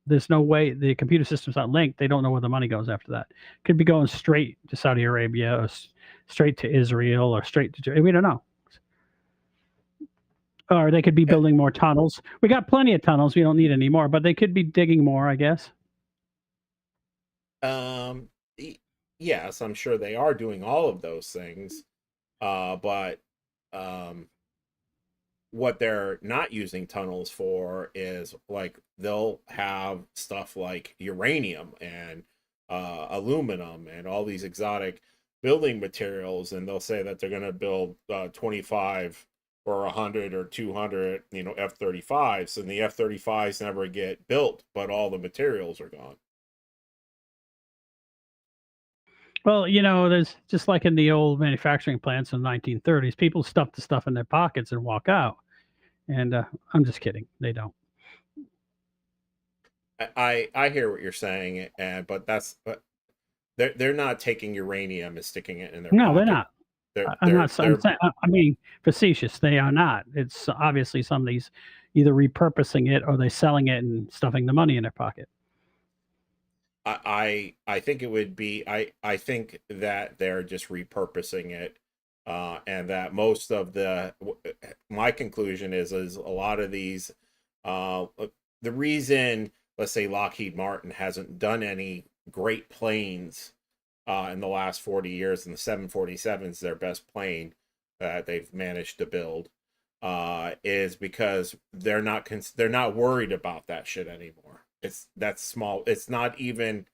there's no way the computer system's not linked. They don't know where the money goes after that. Could be going straight to Saudi Arabia or straight to Israel or straight to, we don't know. Or they could be building more tunnels. We got plenty of tunnels. We don't need any more, but they could be digging more, I guess. Yes, I'm sure they are doing all of those things. But what they're not using tunnels for is like they'll have stuff like uranium and aluminum and all these exotic building materials, and they'll say that they're going to build 25 or 100 or 200 F-35s, and the F-35s never get built, but all the materials are gone. Well, there's just like in the old manufacturing plants in the 1930s, people stuff the stuff in their pockets and walk out. And I'm just kidding. They don't. I hear what you're saying, but they're not taking uranium and sticking it in their pocket. No, they're not. I'm being facetious. They are not. It's obviously somebody's either repurposing it or they're selling it and stuffing the money in their pocket. I think it would be I think that they're just repurposing it and that most of my conclusion is a lot of these, the reason, let's say, Lockheed Martin hasn't done any great planes in the last 40 years, and the 747 is their best plane that they've managed to build, is because they're not worried about that shit anymore. That's small. It's not even,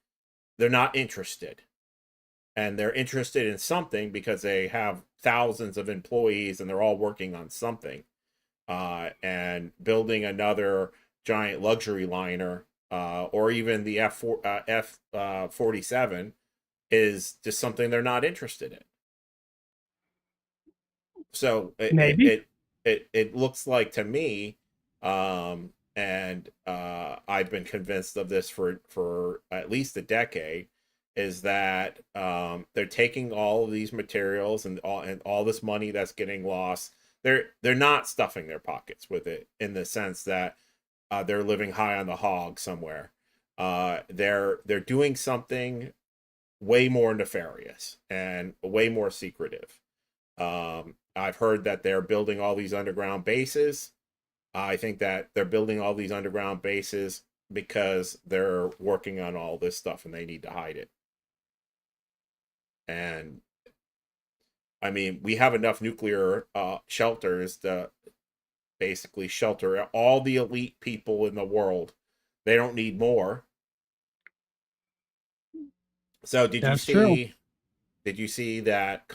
they're not interested, and they're interested in something because they have thousands of employees and they're all working on something. And building another giant luxury liner, or even the F-47 is just something they're not interested in. So Maybe. it looks like to me, and I've been convinced of this for at least a decade, is that they're taking all of these materials and all this money that's getting lost. They're not stuffing their pockets with it, in the sense that they're living high on the hog somewhere. They're doing something way more nefarious and way more secretive. I've heard that they're building all these underground bases. I think that they're building all these underground bases because they're working on all this stuff and they need to hide it. And I mean, we have enough nuclear shelters to basically shelter all the elite people in the world. They don't need more. So That's true. did you see that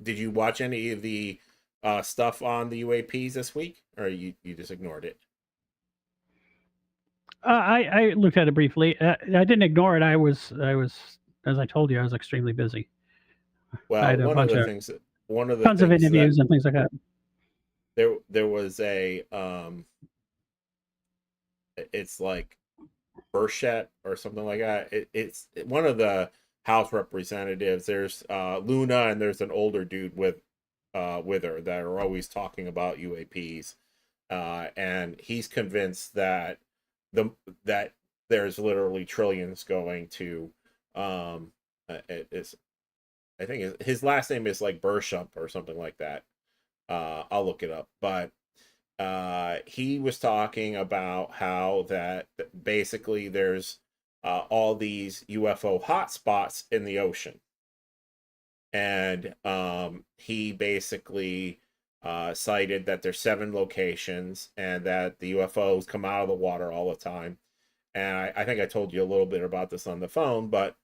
did you watch any of the stuff on the UAPs this week, or you just ignored it? I looked at it briefly. I didn't ignore it. I was, as I told you, I was extremely busy. I Well, had a bunch of one of the tons of things that interviews and things like that. there was a it's like Burchett or something like that. It's one of the House representatives. There's Luna, and there's an older dude with her that are always talking about UAPs, and he's convinced that that there's literally trillions going to it's, I think his last name is like Burshump or something like that. I'll look it up, but he was talking about how that basically there's all these UFO hotspots in the ocean, and he basically cited that there's 7 locations and that the UFOs come out of the water all the time. And I think I told you a little bit about this on the phone, but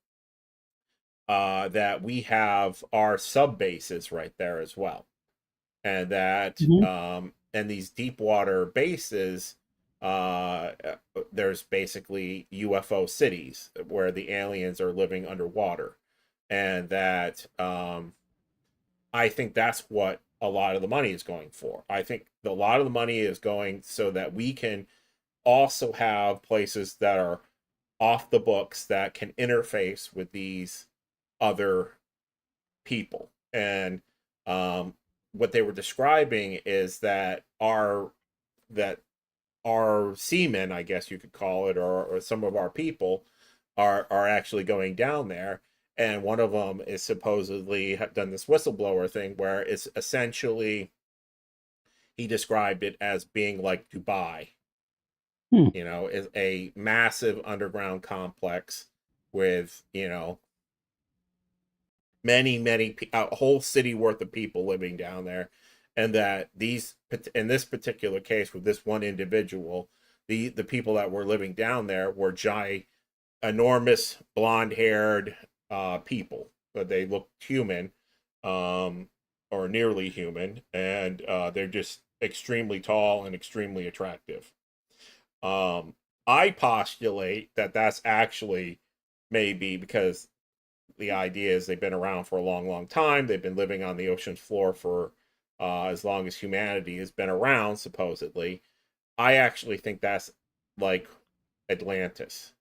that we have our sub bases right there as well, and that Mhm. and these deep water bases, there's basically UFO cities where the aliens are living underwater, and that I think that's what a lot of the money is going for. I think a lot of the money is going so that we can also have places that are off the books that can interface with these other people. And what they were describing is that our seamen, I guess you could call it, or some of our people are actually going down there. And one of them is supposedly done this whistleblower thing where it's essentially, he described it as being like Dubai. Hmm. Is a massive underground complex with, many a whole city worth of people living down there. And that these, in this particular case with this one individual, the people that were living down there were enormous blonde haired people, but they looked human, or nearly human, and they're just extremely tall and extremely attractive. I postulate that that's actually maybe because the idea is they've been around for a long, long time. They've been living on the ocean floor for as long as humanity has been around, supposedly. I actually think that's like Atlantis.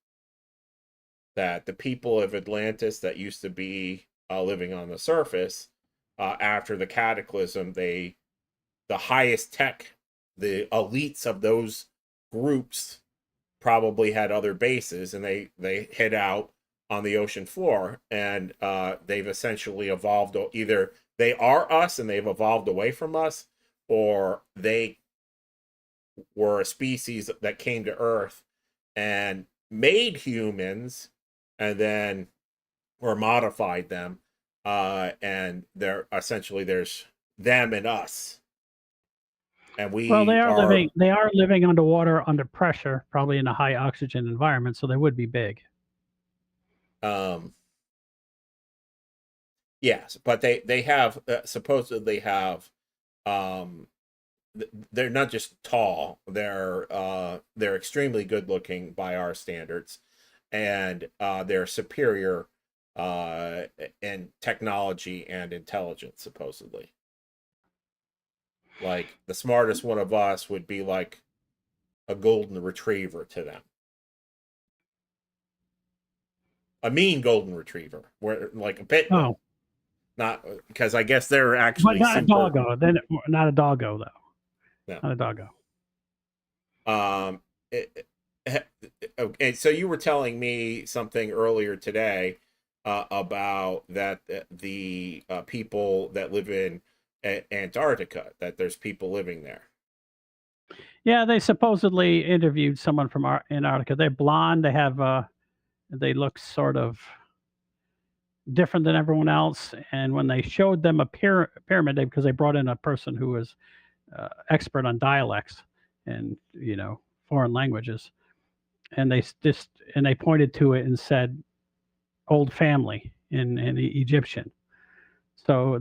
That the people of Atlantis that used to be living on the surface, after the cataclysm, the highest tech, the elites of those groups probably had other bases, and they hid out on the ocean floor, and they've essentially evolved. Either they are us and they've evolved away from us, or they were a species that came to Earth and made humans, and then or modified them, and they're essentially there's them and us, and Well, we are. they are living underwater under pressure, probably in a high oxygen environment, so they would be big. Yes, but they have supposedly have um they're not just tall, they're extremely good looking by our standards, and they're superior in technology and intelligence, supposedly. Like the smartest one of us would be like a golden retriever to them. A mean golden retriever, where like a pit bull. Oh, Not because I guess they're but actually not a super. doggo. Then not a doggo though. No. Not a doggo. Okay, so you were telling me something earlier today about that the people that live in Antarctica, that there's people living there. Yeah, they supposedly interviewed someone from Antarctica. They're blonde. They have they look sort of different than everyone else. And when they showed them a pyramid, because they brought in a person who was expert on dialects and foreign languages, and they pointed to it and said old family in Egyptian. So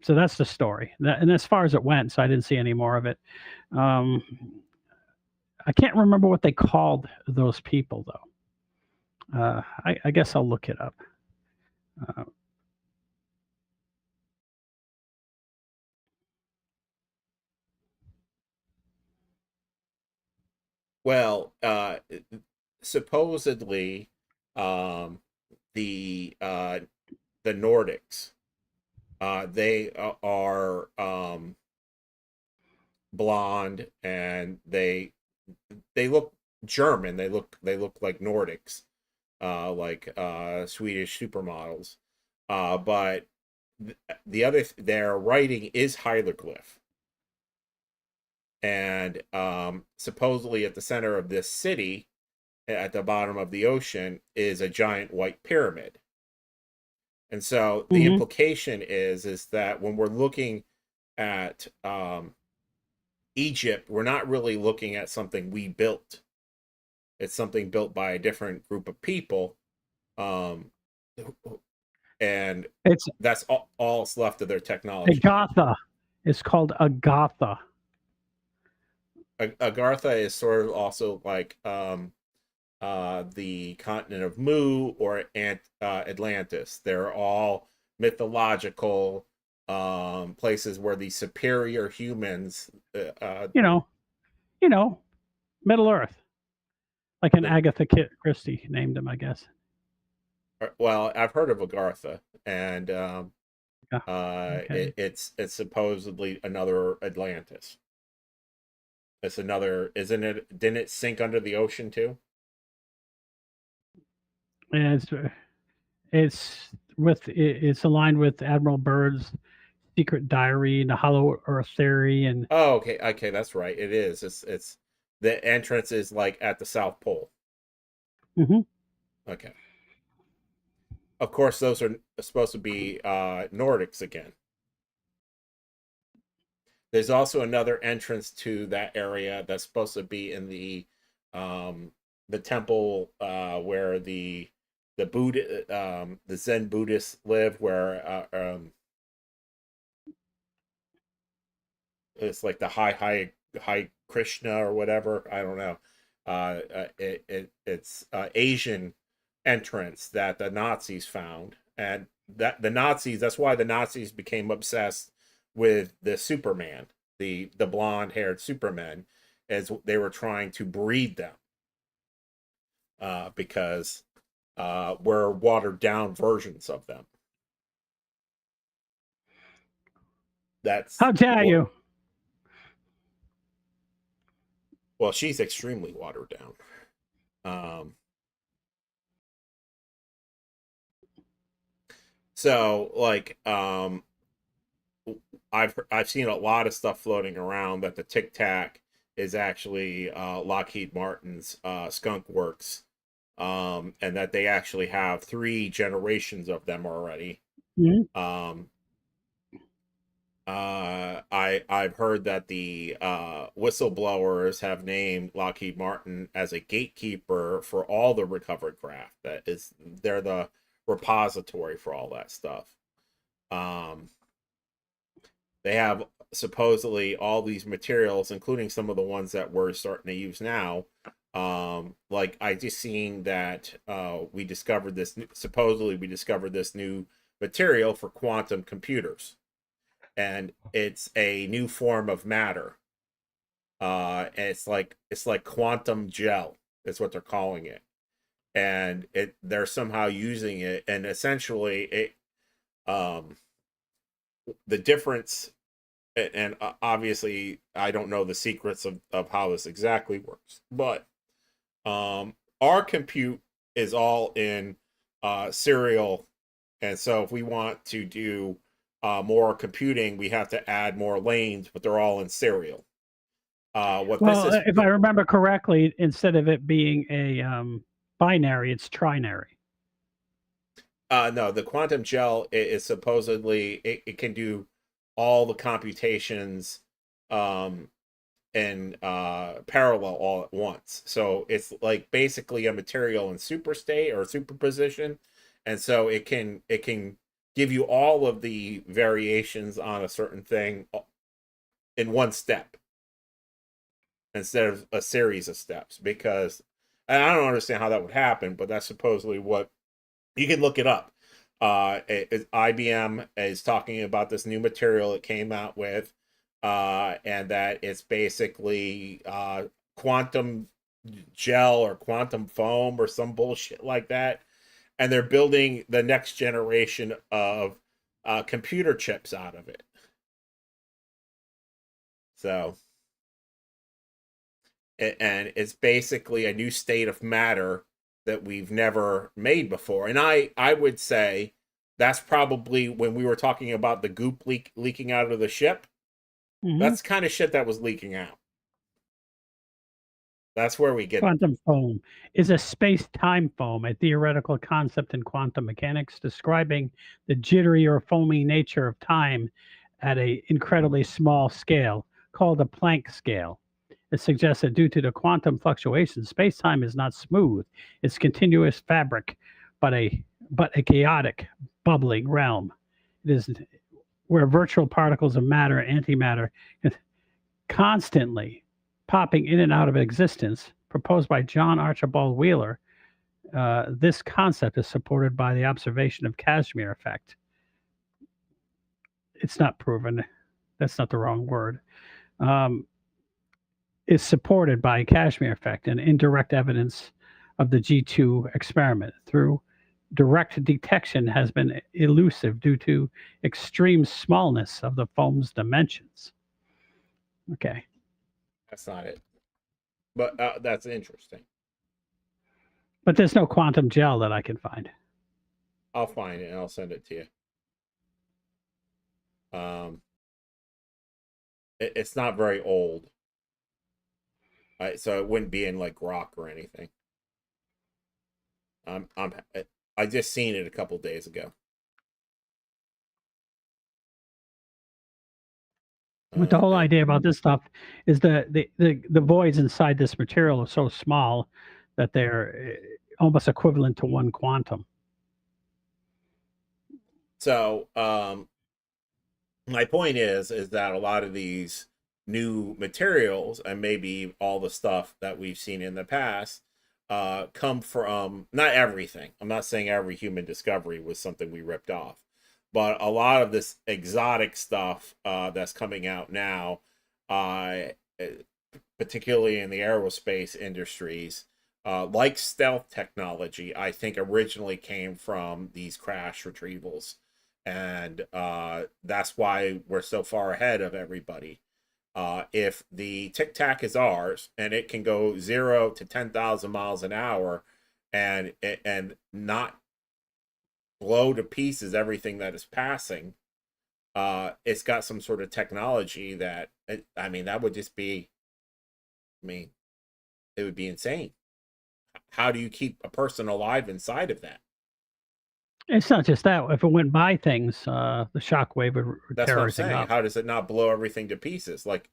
so that's the story. And as far as it went, so I didn't see any more of it. Um, I can't remember what they called those people though. I guess I'll look it up. Uh, Well, supposedly, um, the Nordics, they are blonde, and they look German. They look like Nordics, like Swedish supermodels. But their writing is hieroglyph, and supposedly at the center of this city, at the bottom of the ocean, is a giant white pyramid. And so the mhm. implication is that when we're looking at Egypt, we're not really looking at something we built. It's something built by a different group of people, um, and It's that's all that's left of their technology. Agatha. It's called Agatha. Agartha is sort of also like the continent of Mu or Atlantis. They're all mythological places where the superior humans, You know, you know, Middle Earth, like an the, Agatha Christie named him, I guess. well, I've heard of Agartha, and Yeah. Okay. it's supposedly another Atlantis. It's another, isn't it? Didn't it sink under the ocean too? And it's aligned with Admiral Byrd's secret diary and the Hollow Earth theory, and Oh, okay, okay, that's right. It is. It's the entrance is like at the South Pole. mhm. Okay. Of course, those are supposed to be Nordics again. There's also another entrance to that area that's supposed to be in the temple where the Buddha the Zen Buddhists live, where it's like the high Krishna or whatever. I don't know. It's Asian entrance that the Nazis found, and that's why the Nazis became obsessed with the Superman, the blonde haired Superman, as they were trying to breed them, because we're watered down versions of them. That's How dare you? Well, she's extremely watered down. So like I've seen a lot of stuff floating around that the Tic Tac is actually Lockheed Martin's Skunk Works, and that they actually have 3 generations of them already. Mhm. I've heard that the whistleblowers have named Lockheed Martin as a gatekeeper for all the recovered craft. They're the repository for all that stuff. Um, they have supposedly all these materials, including some of the ones that we're starting to use now. Like I just seen that supposedly we discovered this new material for quantum computers, and it's a new form of matter. And it's like quantum gel. Is what they're calling it, and they're somehow using it, and essentially um, the difference. And obviously, I don't know the secrets of how this exactly works, but our compute is all in serial, and so if we want to do more computing, we have to add more lanes, but they're all in serial. What this Well, is, if I remember correctly, instead of it being a binary, it's trinary. no, the quantum gel is supposedly it can do all the computations um, in parallel all at once. So it's like basically a material in superstate or superposition, and so it can give you all of the variations on a certain thing in one step instead of a series of steps. Because and I don't understand how that would happen, but that's supposedly what you can look it up. IBM is talking about this new material it came out with, and that it's basically quantum gel or quantum foam or some bullshit like that. And they're building the next generation of computer chips out of it. So, and it's basically a new state of matter that we've never made before. And I would say that's probably when we were talking about the goop leaking out of the ship. Hmm. That's kind of shit that was leaking out. That's where we get. Quantum foam is a space-time foam, a theoretical concept in quantum mechanics describing the jittery or foamy nature of time at a incredibly small scale, called the Planck scale. It suggests that due to the quantum fluctuations, space-time is not smooth; it's continuous fabric, but a chaotic, bubbling realm. It is where virtual particles of matter and antimatter constantly popping in and out of existence, proposed by John Archibald Wheeler. This concept is supported by the observation of Casimir effect. It's not proven. That's not the wrong word. Um, is supported by Casimir effect and indirect evidence of the G2 experiment through direct detection has been elusive due to extreme smallness of the foam's dimensions. Okay. That's not it, but that's interesting. But there's no quantum gel that I can find. I'll find it and I'll send it to you. It's not very old, so it wouldn't be in like rock or anything. I'm I just seen it a couple days ago. But the whole And idea about this stuff is the voids inside this material are so small that they're almost equivalent to one quantum. so my point is that a lot of these new materials and maybe all the stuff that we've seen in the past come from not everything. I'm not saying every human discovery was something we ripped off, but a lot of this exotic stuff that's coming out now, uh, particularly in the aerospace industries, like stealth technology, I think originally came from these crash retrievals, and that's why we're so far ahead of everybody. If the Tic Tac is ours and it can go 0 to 10,000 miles an hour, and not blow to pieces everything that is passing. It's got some sort of technology that, I mean, that would just be, I mean, it would be insane. How do you keep a person alive inside of that? It's not just that. If it went by things, the shockwave would That's tear what I'm everything saying. up. How does it not blow everything to pieces? Like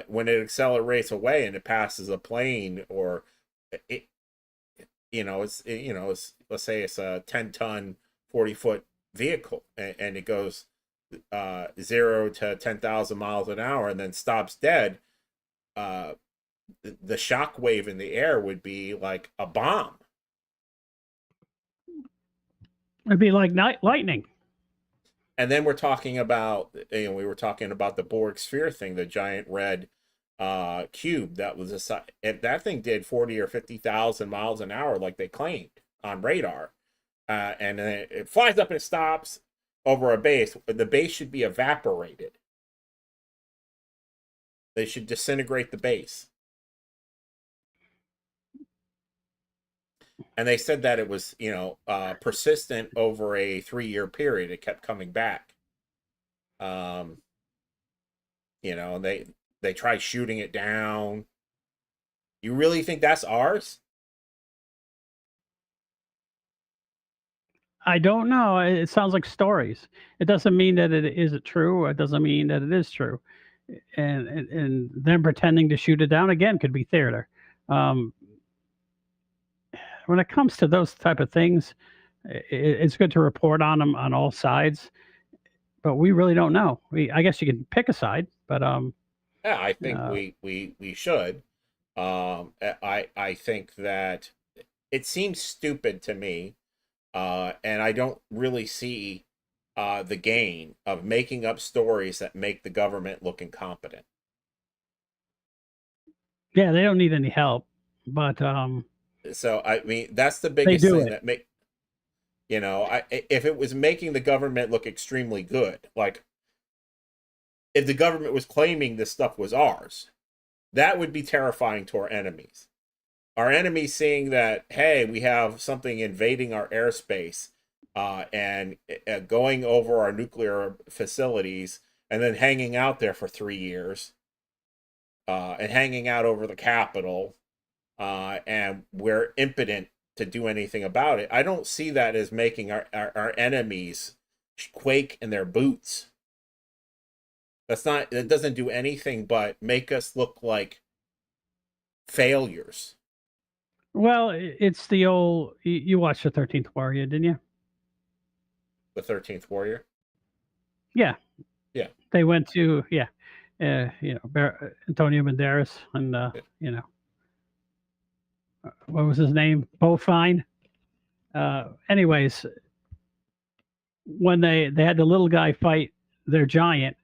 when it accelerates away and it passes a plane, or it, it's let's say it's a 10-ton, 40-foot vehicle, and it goes 0 to 10,000 miles an hour and then stops dead. The shock wave in the air would be like a bomb. It'd be like lightning. And then we're talking about, we were talking about the Borg sphere thing, the giant red cube that was if that thing did 40 or 50,000 miles an hour, like they claimed on radar, and then it flies up and it stops over a base, the base should be evaporated. They should disintegrate the base. And they said that it was, persistent over a 3-year period. It kept coming back. And they tried shooting it down. You really think that's ours? I don't know. It sounds like stories. It doesn't mean that it isn't true. It doesn't mean that it is true. And them pretending to shoot it down again could be theater. When it comes to those type of things, it's good to report on them on all sides, but we really don't know. I guess you can pick a side, but yeah, I think we should. I think that it seems stupid to me, and I don't really see the gain of making up stories that make the government look incompetent. Yeah, they don't need any help, but so I mean that's the biggest thing that make if it was making the government look extremely good, like if the government was claiming this stuff was ours, that would be terrifying to our enemies. Our enemies seeing that, hey, we have something invading our airspace and going over our nuclear facilities and then hanging out there for 3 years and hanging out over the Capitol, and we're impotent to do anything about it. I don't see that as making our enemies quake in their boots. That doesn't do anything but make us look like failures. Well, it's the old. You watched the 13th Warrior, didn't you? The 13th Warrior. Yeah. Yeah. They went to Antonio Banderas and what was his name? Bo Fine. Anyways, when they had the little guy fight their giant,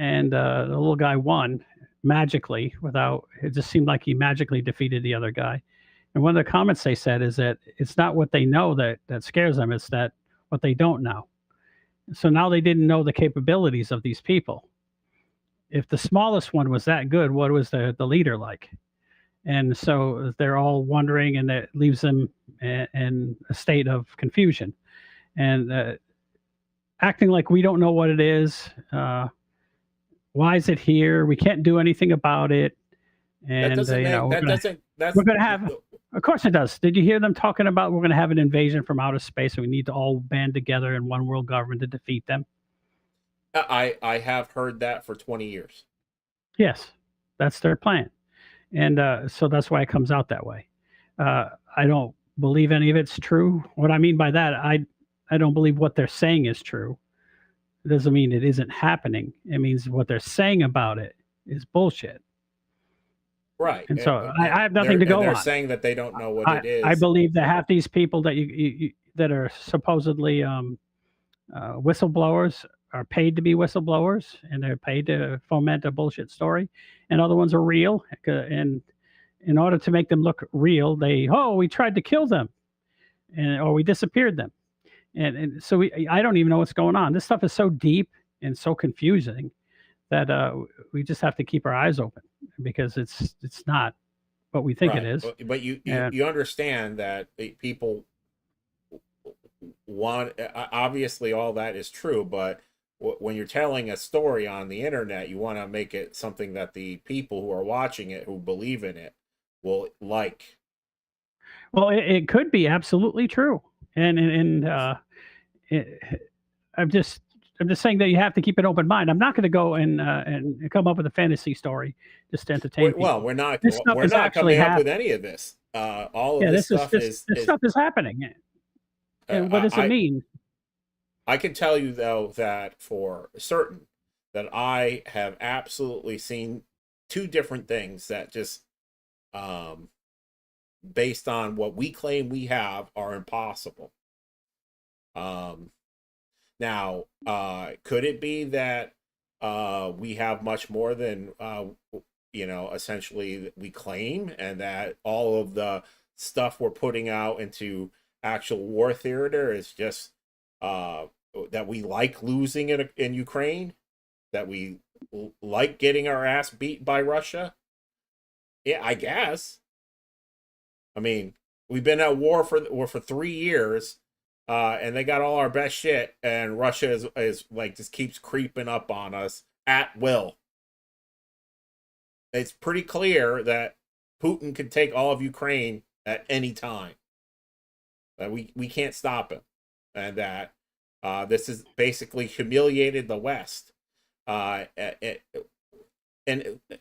and the little guy won magically it just seemed like he magically defeated the other guy. And one of the comments they said is that it's not what they know that scares them, it's that what they don't know. So now they didn't know the capabilities of these people. If the smallest one was that good, what was the leader like? And so they're all wondering, and that leaves them in a state of confusion and acting like we don't know what it is. Why is it here? We can't do anything about it. And that doesn't we're going to have. Of course it does. Did you hear them talking about we're going to have an invasion from outer space, and we need to all band together in one world government to defeat them? I have heard that for 20 years. Yes, that's their plan. And so that's why it comes out that way. I don't believe any of it's true. What I mean by that, I don't believe what they're saying is true. It doesn't mean it isn't happening. It means what they're saying about it is bullshit. Right. And so I have nothing to go on. They're saying that they don't know what it is. I believe that half these people that that are supposedly whistleblowers are paid to be whistleblowers, and they're paid to foment a bullshit story, and other ones are real. And in order to make them look real, we tried to kill them, or we disappeared them, and so I don't even know what's going on. This stuff is so deep and so confusing that we just have to keep our eyes open, because it's not what we think it is. But you understand that people one, obviously all that is true, but when you're telling a story on the internet, you want to make it something that the people who are watching it, who believe in it, will like. Well, it could be absolutely true, and it, I'm just saying that you have to keep an open mind. I'm not going to go and come up with a fantasy story just to entertain Well, people. This stuff we're is not actually coming up with happening. any of this. All of Yeah, this stuff this stuff is happening. And what does it mean? I can tell you though that for certain that I have absolutely seen two different things that just um based on what we claim we have are impossible. Um Now, could it be that we have much more than essentially we claim, and that all of the stuff we're putting out into actual war theater is just uh, that we like losing in Ukraine, that we like getting our ass beat by Russia? Yeah, I guess. I mean, we've been at war for 3 years, and they got all our best shit, and Russia is like just keeps creeping up on us at will. It's pretty clear that Putin can take all of Ukraine at any time. That we can't stop him, and that this has basically humiliated the West. And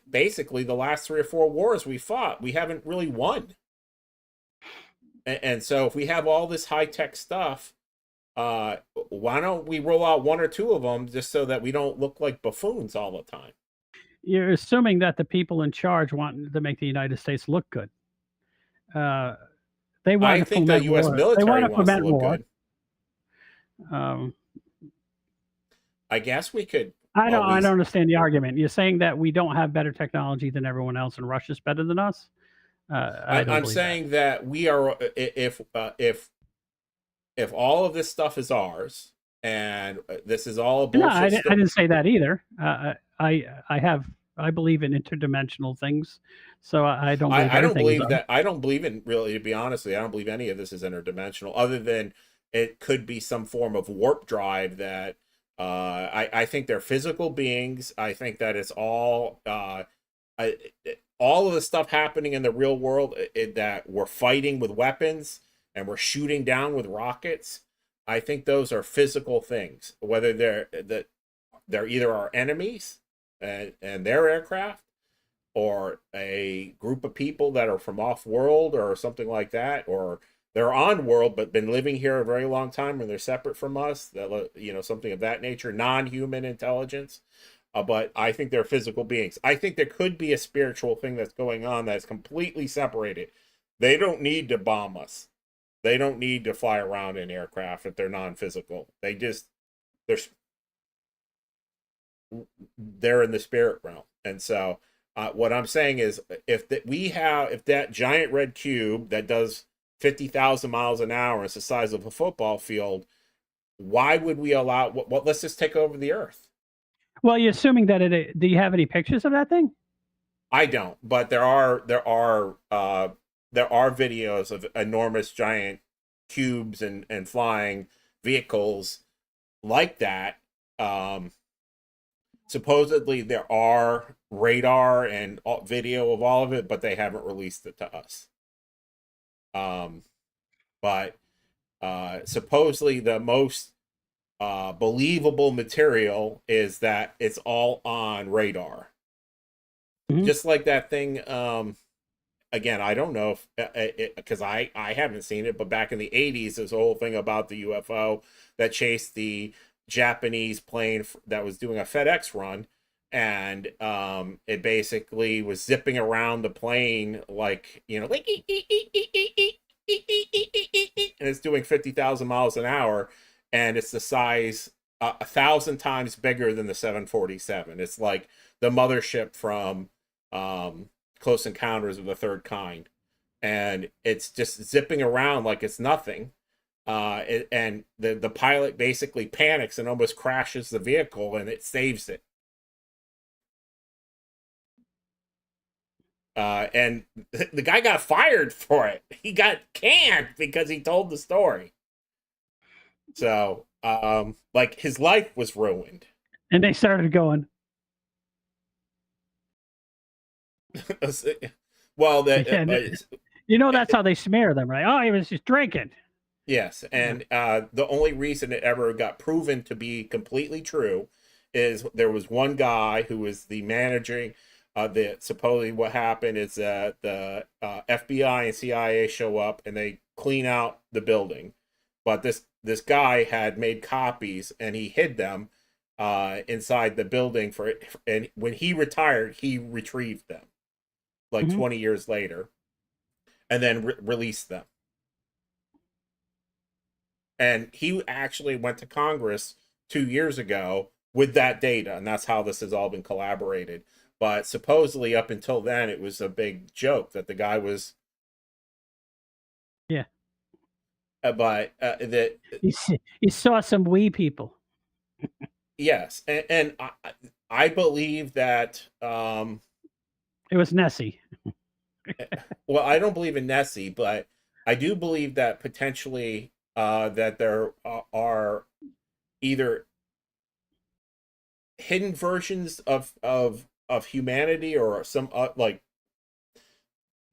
basically, the last 3 or 4 wars we fought, we haven't really won. And so, if we have all this high tech stuff, why don't we roll out 1 or 2 of them just so that we don't look like buffoons all the time? You're assuming that the people in charge want to make the United States look good. Uh, they want I to think the foment U.S. war. They want military to wants to foment look war. good. Um, I guess we could I don't always. understand the argument. You're saying that we don't have better technology than everyone else, and Russia's better than us. I don't I'm believe that. saying that we are if all of this stuff is ours, and this is all a No, bullshit I didn't say that either. I believe in interdimensional things, so I don't believe I don't everything is believe ours. that. I don't believe in, really, to be honest with you, I don't believe any of this is interdimensional, other than it could be some form of warp drive that I think they're physical beings. I think that it's all all of the stuff happening in the real world, that we're fighting with weapons and we're shooting down with rockets. I think those are physical things, whether they're either our enemies and their aircraft, or a group of people that are from off world or something like that, or they're on world but been living here a very long time and they're separate from us, that something of that nature, non-human intelligence. But I think they're physical beings. I think there could be a spiritual thing that's going on that's completely separated. They don't need to bomb us. They don't need to fly around in aircraft if they're non-physical. They're they're in the spirit realm. And so what I'm saying is, if that giant red cube that does 50,000 miles an hour, is the size of a football field, why would we allow what let's just take over the earth? Well, you're assuming that it. Do you have any pictures of that thing? I don't, but there are videos of enormous giant cubes and flying vehicles like that. Supposedly there are radar and video of all of it, but they haven't released it to us. But supposedly the most believable material is that it's all on radar. Mhm. Just like that thing. Again, I don't know if because I haven't seen it, but back in the 80s, there's a whole thing about the UFO that chased the Japanese plane that was doing a FedEx run, and it basically was zipping around the plane like, like, and it's doing 50,000 miles an hour, and it's the size 1,000 times bigger than the 747. It's like the mothership from Close Encounters of the Third Kind, and it's just zipping around like it's nothing. And the pilot basically panics and almost crashes the vehicle, and it saves it. And the guy got fired for it. He got canned because he told the story. So, like his life was ruined. And they started going, Well, yeah, you know, that's how they smear them, right? Oh, he was just drinking. yes, Yeah. and the only reason it ever got proven to be completely true is there was one guy who was the managing. That supposedly what happened is that the FBI and CIA show up and they clean out the building, but this guy had made copies and he hid them inside the building and when he retired, he retrieved them like Mhm. 20 years later and then released them. And he actually went to Congress 2 years ago with that data, and that's how this has all been collaborated. But supposedly, up until then, it was a big joke that the guy was. Yeah. But that He saw some wee people. yes, and I believe that. It was Nessie. Well, I don't believe in Nessie, but I do believe that potentially that there are either hidden versions of humanity or some like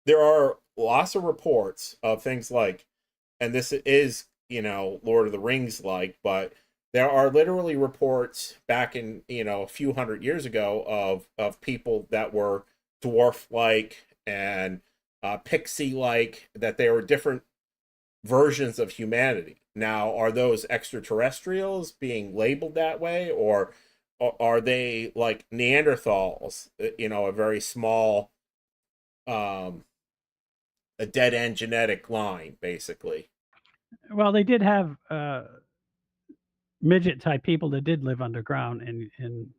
there are lots of reports of things like, and this is, Lord of the Rings like, but there are literally reports back in, a few hundred years ago of people that were dwarf like and pixie like, that they were different versions of humanity. Now, are those extraterrestrials being labeled that way, or are they like Neanderthals, a very small um a dead end genetic line, basically. Well, they did have midget type people that did live underground, and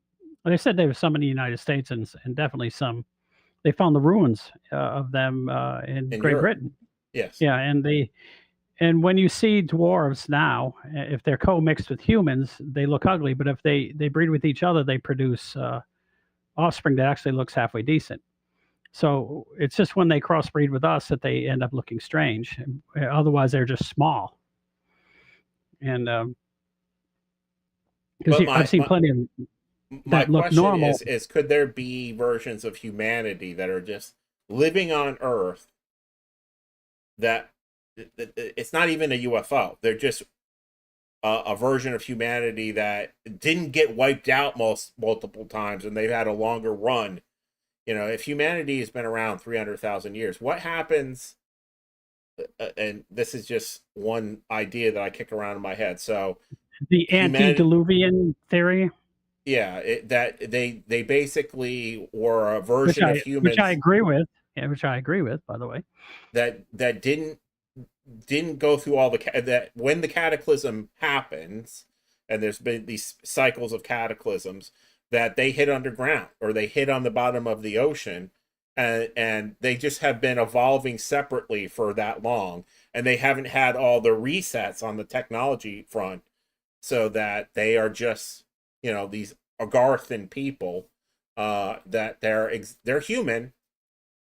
they said there was some in the United States, and definitely some. They found the ruins of them in In Great Europe, Britain. yes. Yeah, and when you see dwarves now, if they're co-mixed with humans, they look ugly. But if they breed with each other, they produce offspring that actually looks halfway decent. So it's just when they crossbreed with us that they end up looking strange. Otherwise, they're just small. And because But I've seen plenty of my that look question normal. is could there be versions of humanity that are just living on Earth that it's not even a UFO? They're just a version of humanity that didn't get wiped out multiple times and they've had a longer run. If humanity has been around 300,000 years, what happens? And this is just one idea that I kick around in my head. So The humanity, antediluvian theory, yeah, that they basically were a which version of I humans agree with. Yeah, which I agree with, by the way. that didn't go through all that when the cataclysm happens, and there's been these cycles of cataclysms, that they hit underground or they hit on the bottom of the ocean, and they just have been evolving separately for that long, and they haven't had all the resets on the technology front, so that they are just these Agarthan people, that they're human,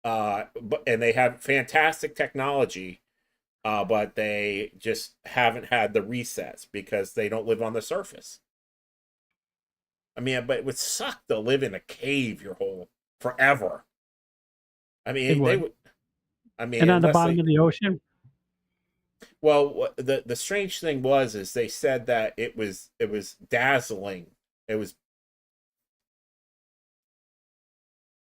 and they have fantastic technology, but they just haven't had the resets because they don't live on the surface. I mean, but it would suck to live in a cave your whole forever. I It mean, they would. would. I mean, And on the unless bottom they. of the ocean, Well, the strange thing is they said that it was dazzling. It was,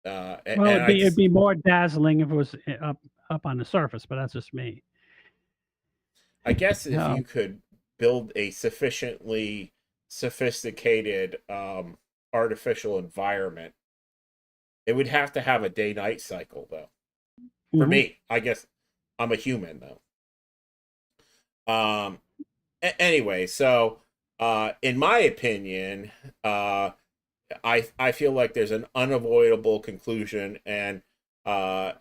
well, and I it'd be more dazzling if it was up on the surface, but that's just me. I guess if Um, you could build a sufficiently sophisticated artificial environment, it would have to have a day night cycle, though. For mhm. me, I guess I'm a human, though. Anyway, so in my opinion, I feel like there's an unavoidable conclusion, and uh,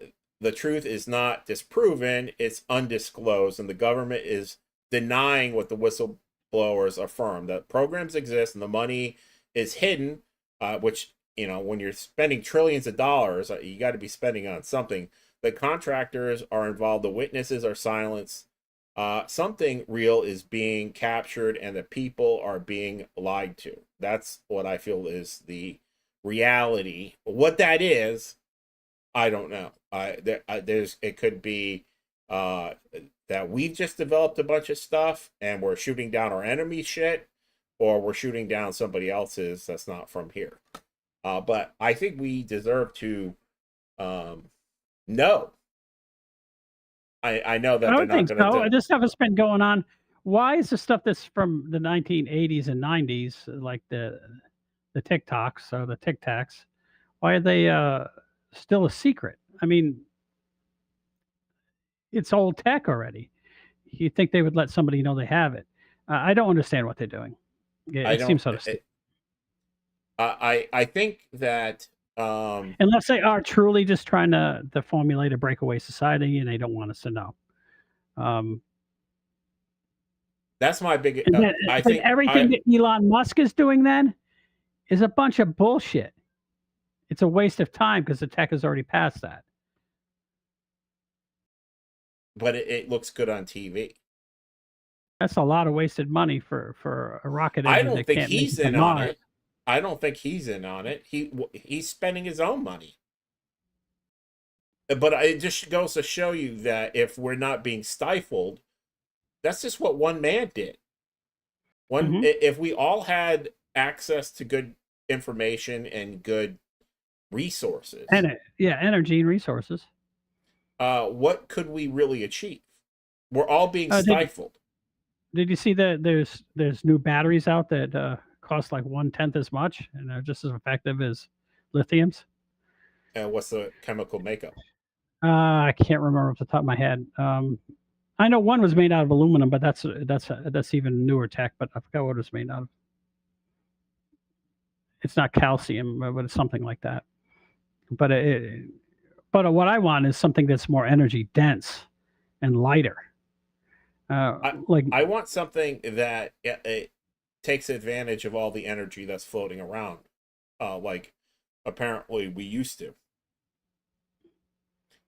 the truth is not disproven; it's undisclosed, and the government is denying what the whistleblowers affirm. That programs exist and the money is hidden, which when you're spending trillions of dollars, you got to be spending on something. The contractors are involved. The witnesses are silenced. something real is being captured and the people are being lied to. That's what I feel is the reality. What that is, I don't know. It could be that we've just developed a bunch of stuff and we're shooting down our enemy shit, or we're shooting down somebody else's that's not from here. But I think we deserve to know. I know that I they're would think not going so. to. This stuff has been going on. Why is the stuff that's from the 1980s and 90s, like the TikToks or the Tic Tacs, why are they still a secret? I mean, it's old tech already. You think they would let somebody know they have it? I don't understand what they're doing. I It don't. seems sort of stupid. I think that Unless they are truly just trying to formulate a breakaway society and they don't want us to know. Um, that's my big. and then, I then think everything that Elon Musk is doing then is a bunch of bullshit. It's a waste of time because the tech has already passed that. but it looks good on TV. That's a lot of wasted money for a rocket I engine don't that think can't make he's it to in on Mars. it. I don't think he's in on it. He's spending his own money. But it just goes to show you that if we're not being stifled, that's just what one man did. If we all had access to good information and good resources, Energy and resources. what could we really achieve? We're all being Did stifled. you see that there's new batteries out that cost like 1/10 as much and are just as effective as lithiums? What's the chemical makeup? I can't remember off the top of my head. I know one was made out of aluminum, but that's even newer tech. But I forgot what it was made out of. It's not calcium, but it's something like that. But what I want is something that's more energy dense and lighter. I want something that it takes advantage of all the energy that's floating around, like apparently we used to.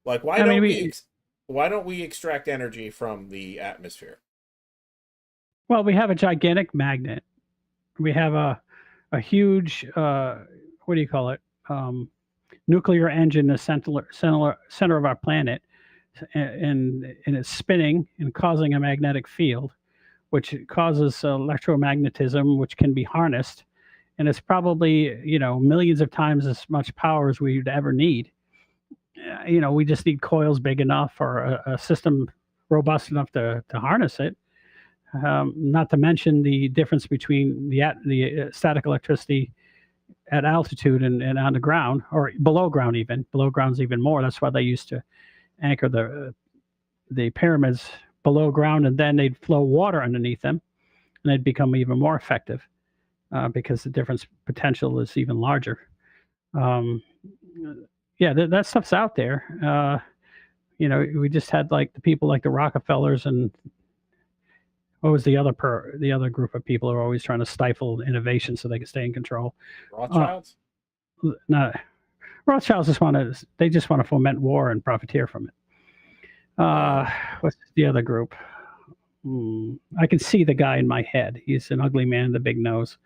Like why don't we extract energy from the atmosphere? Well, we have a gigantic magnet. We have a huge what do you call it? Nuclear engine in the center of our planet, and it's spinning and causing a magnetic field, which causes electromagnetism, which can be harnessed, and it's probably millions of times as much power as we'd ever need. We just need coils big enough or a system robust enough to harness it. Not to mention the difference between the static electricity at altitude and on the ground or below ground. Even below ground's even more. That's why they used to anchor the pyramids below ground, and then they'd flow water underneath them, and they'd become even more effective because the difference potential is even larger. That stuff's out there. We just had like the people like the Rockefellers and what was the other group of people who are always trying to stifle innovation so they can stay in control. Rothschilds? No, Rothschilds just want to foment war and profiteer from it. What's the other group? I can see the guy in my head. He's an ugly man, the big nose.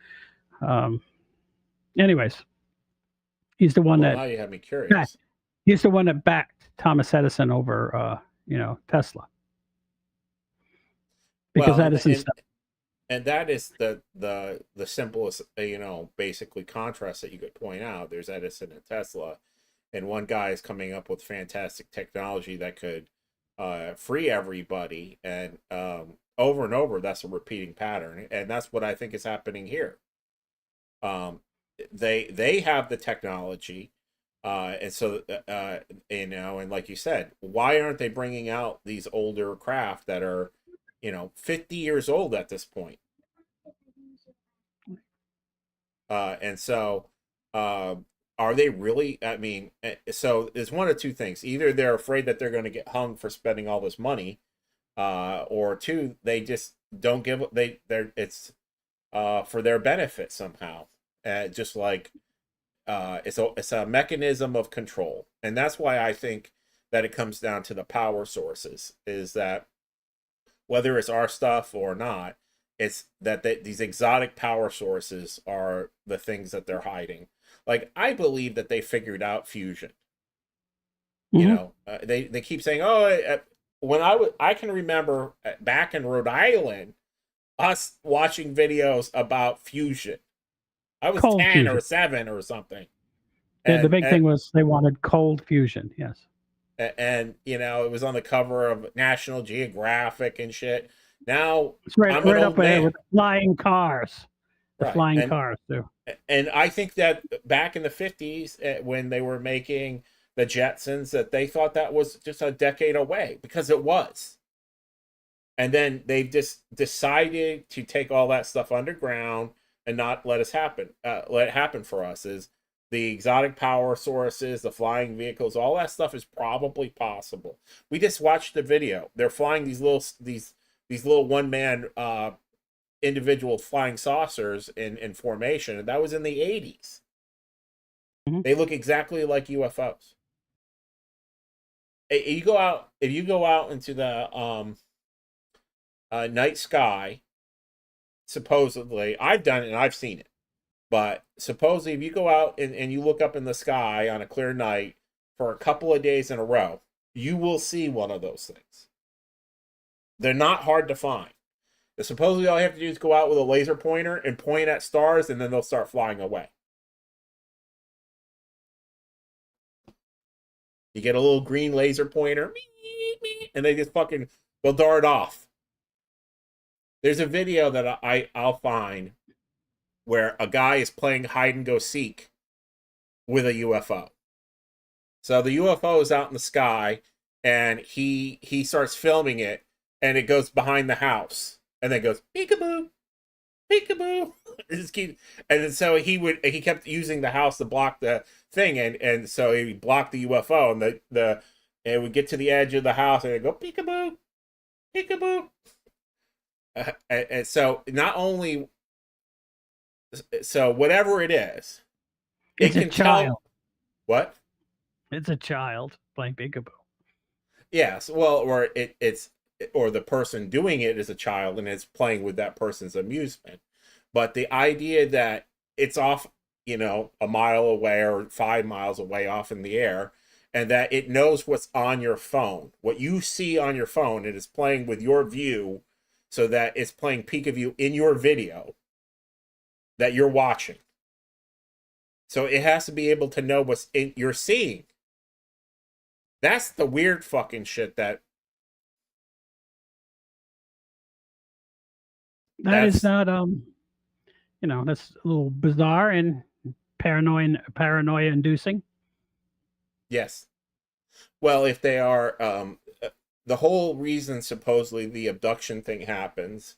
Anyways, he's the one that. Now you have me curious. He's the one that backed Thomas Edison over, Tesla. Because Edison stuff. And that is the simplest, basically contrast that you could point out. There's Edison and Tesla, and one guy is coming up with fantastic technology that could free everybody, and over and over, that's a repeating pattern, and that's what I think is happening here. They have the technology, and so and like you said, why aren't they bringing out these older craft that are 50 years old at this point? And so are they really? I mean, so it's one of two things: either they're afraid that they're going to get hung for spending all this money, or two, they just don't give. It's for their benefit somehow. Just like it's a mechanism of control, and that's why I think that it comes down to the power sources. Is that whether it's our stuff or not. It's that these exotic power sources are the things that they're hiding. Like, I believe that they figured out fusion. You Mhm. know, they keep saying, "Oh, when I can remember back in Rhode Island, us watching videos about fusion. I was Cold 10 fusion. or 7 or something, The and big thing was they wanted cold fusion. Yes. you know, it was on the cover of National Geographic and shit. Now It's right I'm an right up old ahead man, with the flying cars. The right? flying cars too. And I think that back in the 50s, when they were making the Jetsons, that they thought that was just a decade away, because it was. And then they've just decided to take all that stuff underground and not let let it happen for us. Is the exotic power sources, the flying vehicles, all that stuff is probably possible. We just watched the video. They're flying these little one man individual flying saucers in formation, and that was in the 80s. Mhm. They look exactly like UFOs. If you go out into the night sky, supposedly, I've done it and I've seen it, but supposedly if you go out and you look up in the sky on a clear night for a couple of days in a row, you will see one of those things. They're not hard to find. Supposedly all you have to do is go out with a laser pointer and point at stars, and then they'll start flying away. You get a little green laser pointer, and they just fucking, they'll dart off. There's a video that I'll find where a guy is playing hide and go seek with a UFO. So the UFO is out in the sky, and he starts filming it, and it goes behind the house, and then goes peekaboo, peekaboo. It just keep, and so he kept using the house to block the thing, and so he blocked the UFO, and it would get to the edge of the house, and it go peekaboo, peekaboo. And so not only, so whatever it is, It's it a can tell child. what. It's a child playing peekaboo. Yes, well, or the person doing it is a child and it's playing with that person's amusement. But the idea that it's off, you know, a mile away or 5 miles away off in the air, and that it knows what's on your phone, what you see on your phone, it is playing with your view, so that it's playing peek of you in your video that you're watching. So it has to be able to know you're seeing. That's the weird fucking shit That is that's not that's a little bizarre and paranoia inducing. yes. Well, if they are, the whole reason supposedly the abduction thing happens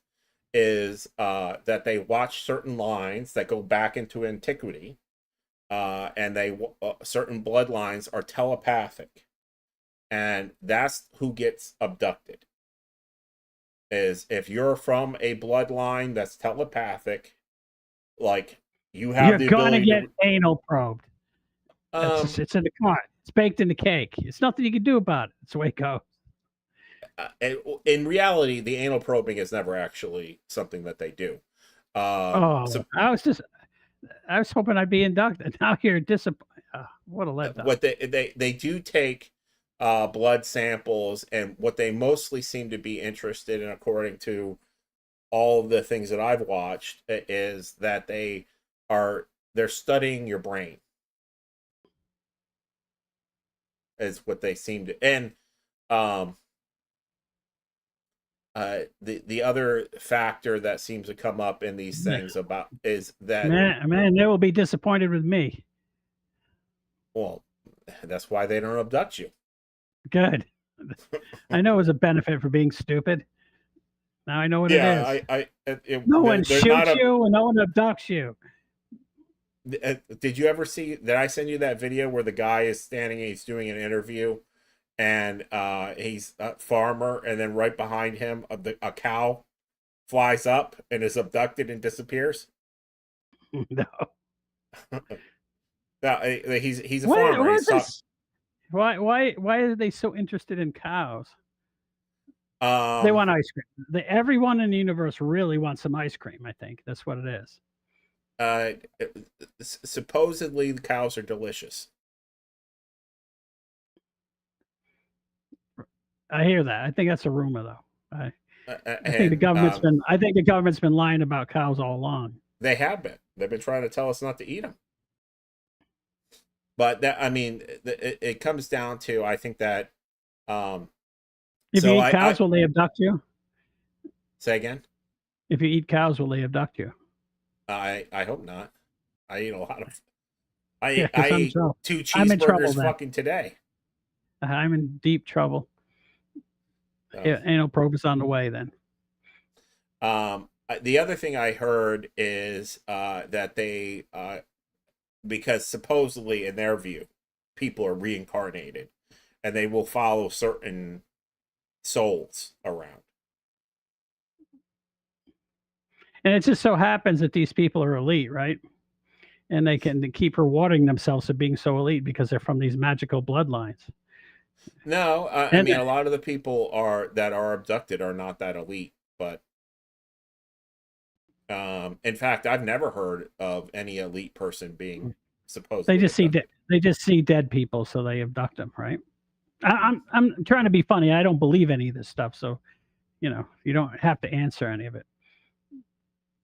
is that they watch certain lines that go back into antiquity, and certain bloodlines are telepathic, and that's who gets abducted. Is if you're from a bloodline that's telepathic, like you have You're the gonna ability get to. anal probed. It's in the car. It's baked in the cake. It's nothing you can do about it. It's the way it goes. In reality, the anal probing is never actually something that they do. Oh, So I was hoping I'd be inducted. Now you're disappointed. What a letdown. what they do take blood samples, and what they mostly seem to be interested in, according to all of the things that I've watched, is that they're studying your brain, is what they seem to. And the other factor that seems to come up in these things about is that, Man, they will be disappointed with me. well, that's why they don't abduct you. Good. I know it was a benefit for being stupid. Now I know what it is. No one They're not shoots a. you and no one abducts you. Did you ever see? Did I send you that video where the guy is standing and he's doing an interview, and he's a farmer, and then right behind him, a cow flies up and is abducted and disappears? No. No, he's a farmer. What He's is this? Why are they so interested in cows? They want ice cream. Everyone in the universe really wants some ice cream. I think that's what it is. Supposedly the cows are delicious. I hear that. I think that's a rumor, though. I think the And government's been. I think the government's been lying about cows all along. they have been. They've been trying to tell us not to eat them. But that, I mean, it comes down to, I think that. If you eat cows, will they abduct you? Say again. If you eat cows, will they abduct you? I hope not. I eat a lot of. I Yeah, ate 2 cheeseburgers fucking today. I'm in deep trouble. Yeah, anal probe is on the way then. The other thing I heard is that they, because supposedly in their view, people are reincarnated, and they will follow certain souls around. And it just so happens that these people are elite, right? And they can keep rewarding themselves for being so elite because they're from these magical bloodlines. No, I mean, a lot of the people that are abducted are not that elite, but in fact, I've never heard of any elite person being supposed. They just see dead people, so they abduct them, right? I'm trying to be funny. I don't believe any of this stuff, so you don't have to answer any of it.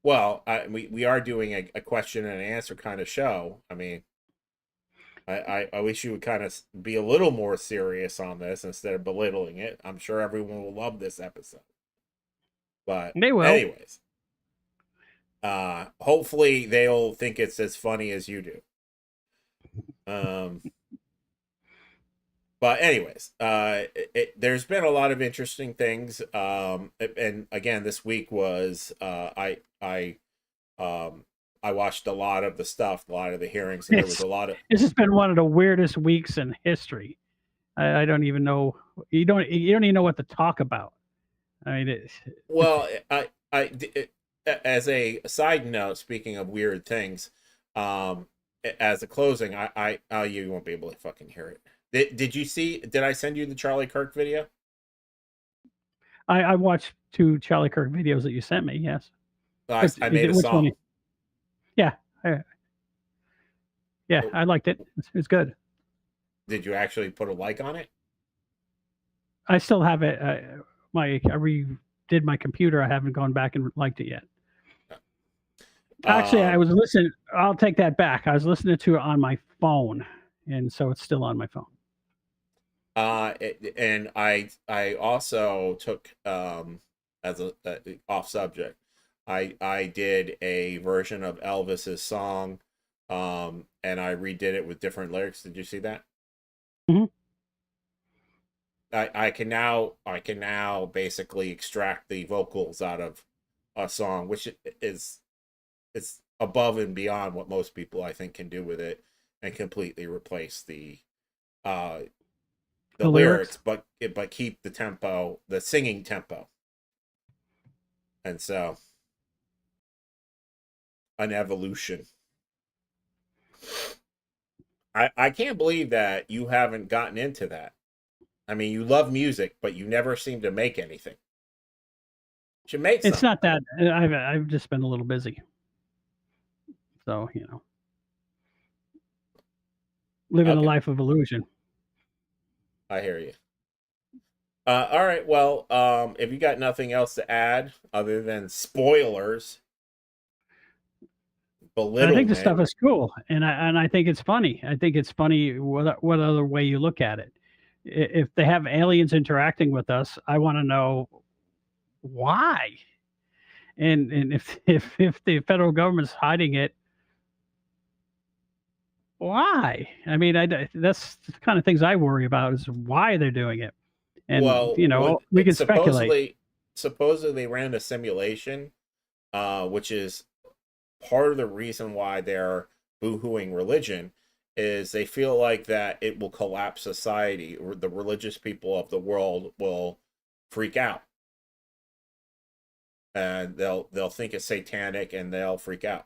Well, we are doing a question and answer kind of show. I mean, I wish you would kind of be a little more serious on this instead of belittling it. I'm sure everyone will love this episode. But they will. Anyways, hopefully they'll think it's as funny as you do. But anyways, there's been a lot of interesting things. And again, this week was I watched a lot of the stuff, a lot of the hearings, and there was a lot of. This has been one of the weirdest weeks in history. I don't even know. You don't even know what to talk about. I mean, well, as a side note, speaking of weird things, as a closing, you won't be able to fucking hear it. Did you see? Did I send you the Charlie Kirk video? I watched 2 Charlie Kirk videos that you sent me. Yes, I made a song. One? Yeah, I liked it. It's good. Did you actually put a like on it? I still have it. I redid my computer. I haven't gone back and liked it yet. Actually, I was listening. I'll take that back. I was listening to it on my phone, and so it's still on my phone. And I also took as a off subject. I did a version of Elvis's song, and I redid it with different lyrics. Did you see that? Mm-hmm. I can now basically extract the vocals out of a song, which is it's above and beyond what most people I think can do with it, and completely replace the lyrics, but keep the tempo, the singing tempo. And so an evolution. I can't believe that you haven't gotten into that. I mean, you love music, but you never seem to make anything. You should make something. It's not that. I've just been a little busy. So, living a life of illusion. I hear you. All right. Well, if you got nothing else to add other than spoilers, I think the stuff is cool, and I think it's funny. I think it's funny what other way you look at it. If they have aliens interacting with us, I want to know why. And if the federal government's hiding it, why? I mean, that's the kind of things I worry about is why they're doing it. And we can speculate. Supposedly they ran a simulation, which is part of the reason why they're boo-hooing religion, is they feel like that it will collapse society, or the religious people of the world will freak out, and they'll think it's satanic, and they'll freak out.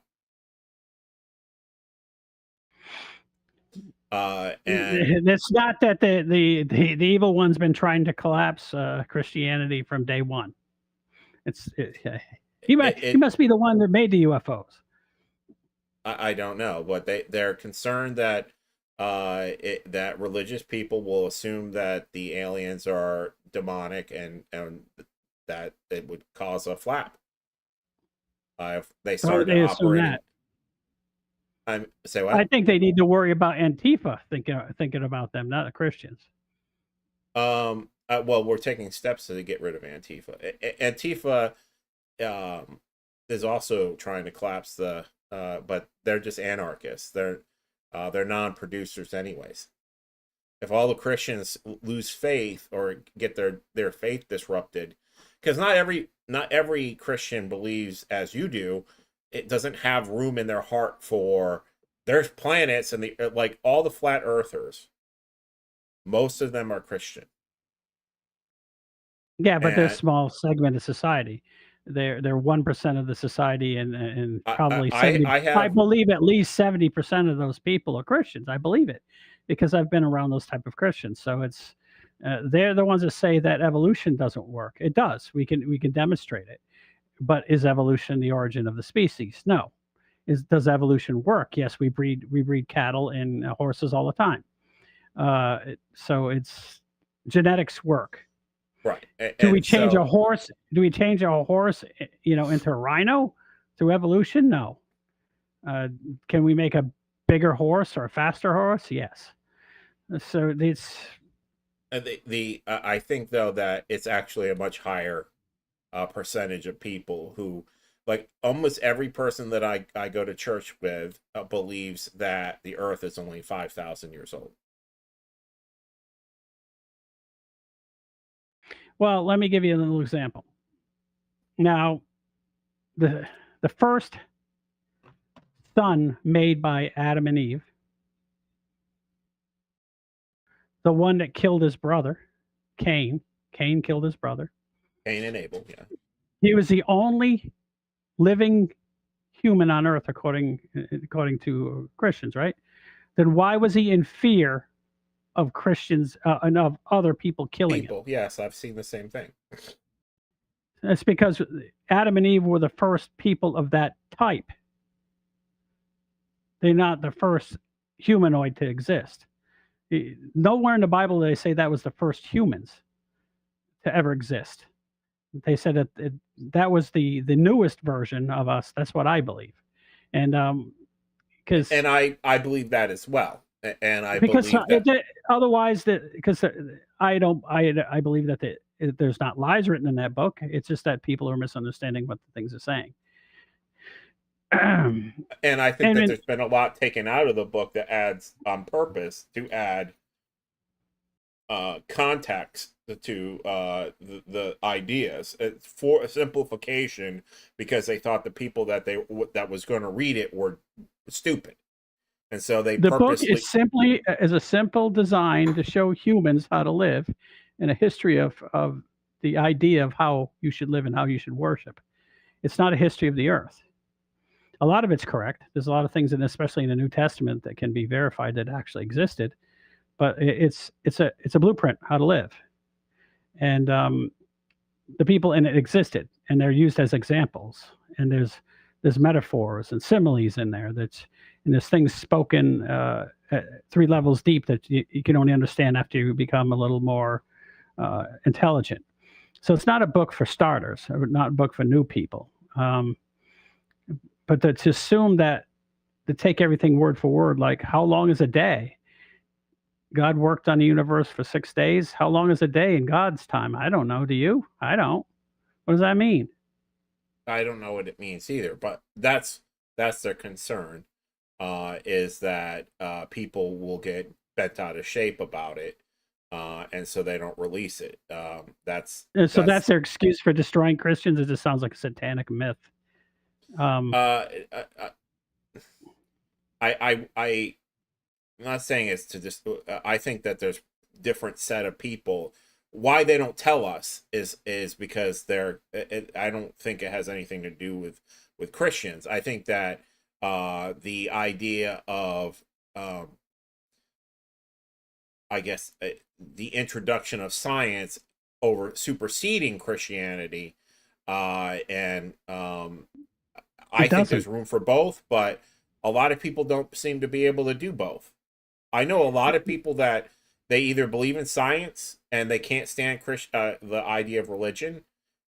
And it's not that the evil one's been trying to collapse Christianity from day one. He must be the one that made the UFOs. I don't know, but they're concerned that that religious people will assume that the aliens are demonic and that it would cause a flap if they started they assume operating. that. Say what? I think they need to worry about Antifa thinking about them, not the Christians. Well, we're taking steps to get rid of Antifa. Antifa is also trying to collapse the but they're just anarchists. They're non-producers anyways. If all the Christians lose faith or get their faith disrupted, because not every Christian believes as you do, it doesn't have room in their heart for there's planets and like all the flat earthers, most of them are Christian. Yeah, but they're a small segment of society. They're 1% of the society, and probably 70. I believe at least 70% of those people are Christians. I believe it because I've been around those type of Christians. So it's they're the ones that say that evolution doesn't work. It does. We can demonstrate it. But is evolution the origin of the species? No. Does evolution work? Yes, we breed cattle and horses all the time. So it's genetics work. Right. Do we change a horse? Do we change a horse, into a rhino through evolution? No. Can we make a bigger horse or a faster horse? Yes. So it's I think though that it's actually a much higher percentage of people who, like almost every person that I go to church with believes that the Earth is only 5,000 years old. Well, let me give you a little example. Now, the first son made by Adam and Eve, the one that killed his brother, Cain killed his brother. Cain and Abel, yeah. He was the only living human on earth according to Christians, right? Then why was he in fear of Christians and of other people killing him? Yes, I've seen the same thing. That's because Adam and Eve were the first people of that type. They're not the first humanoid to exist. Nowhere in the Bible do they say that was the first humans to ever exist. They said that that was the newest version of us. That's what I believe, and because I believe that as well. And I believe that otherwise, because I believe that there's not lies written in that book. It's just that people are misunderstanding what the things are saying. And I think that there's been a lot taken out of the book that adds on purpose to add context to the ideas for a simplification, because they thought the people that was going to read it were stupid. And so the book is a simple design to show humans how to live and a history of the idea of how you should live and how you should worship. It's not a history of the earth. A lot of it's correct. There's a lot of things, especially in the New Testament, that can be verified that actually existed. But it's a blueprint how to live, and the people in it existed, and they're used as examples. And there's metaphors and similes in there. And there's things spoken at 3 levels deep that you can only understand after you become a little more intelligent. So it's not a book for starters, or not a book for new people. But to assume that, to take everything word for word, like how long is a day? God worked on the universe for 6 days. How long is a day in God's time? I don't know. Do you? I don't. What does that mean? I don't know what it means either, but that's their concern, is that people will get bent out of shape about it, and so they don't release it. That's their excuse for destroying Christians. It just sounds like a satanic myth. I'm not saying it's to just. I think that there's different set of people. Why they don't tell us is because I don't think it has anything to do with Christians. I think that the idea of I guess, the introduction of science over superseding Christianity, and I It think doesn't. there's room for both, but a lot of people don't seem to be able to do both. I know a lot of people that they either believe in science and they can't stand the idea of religion,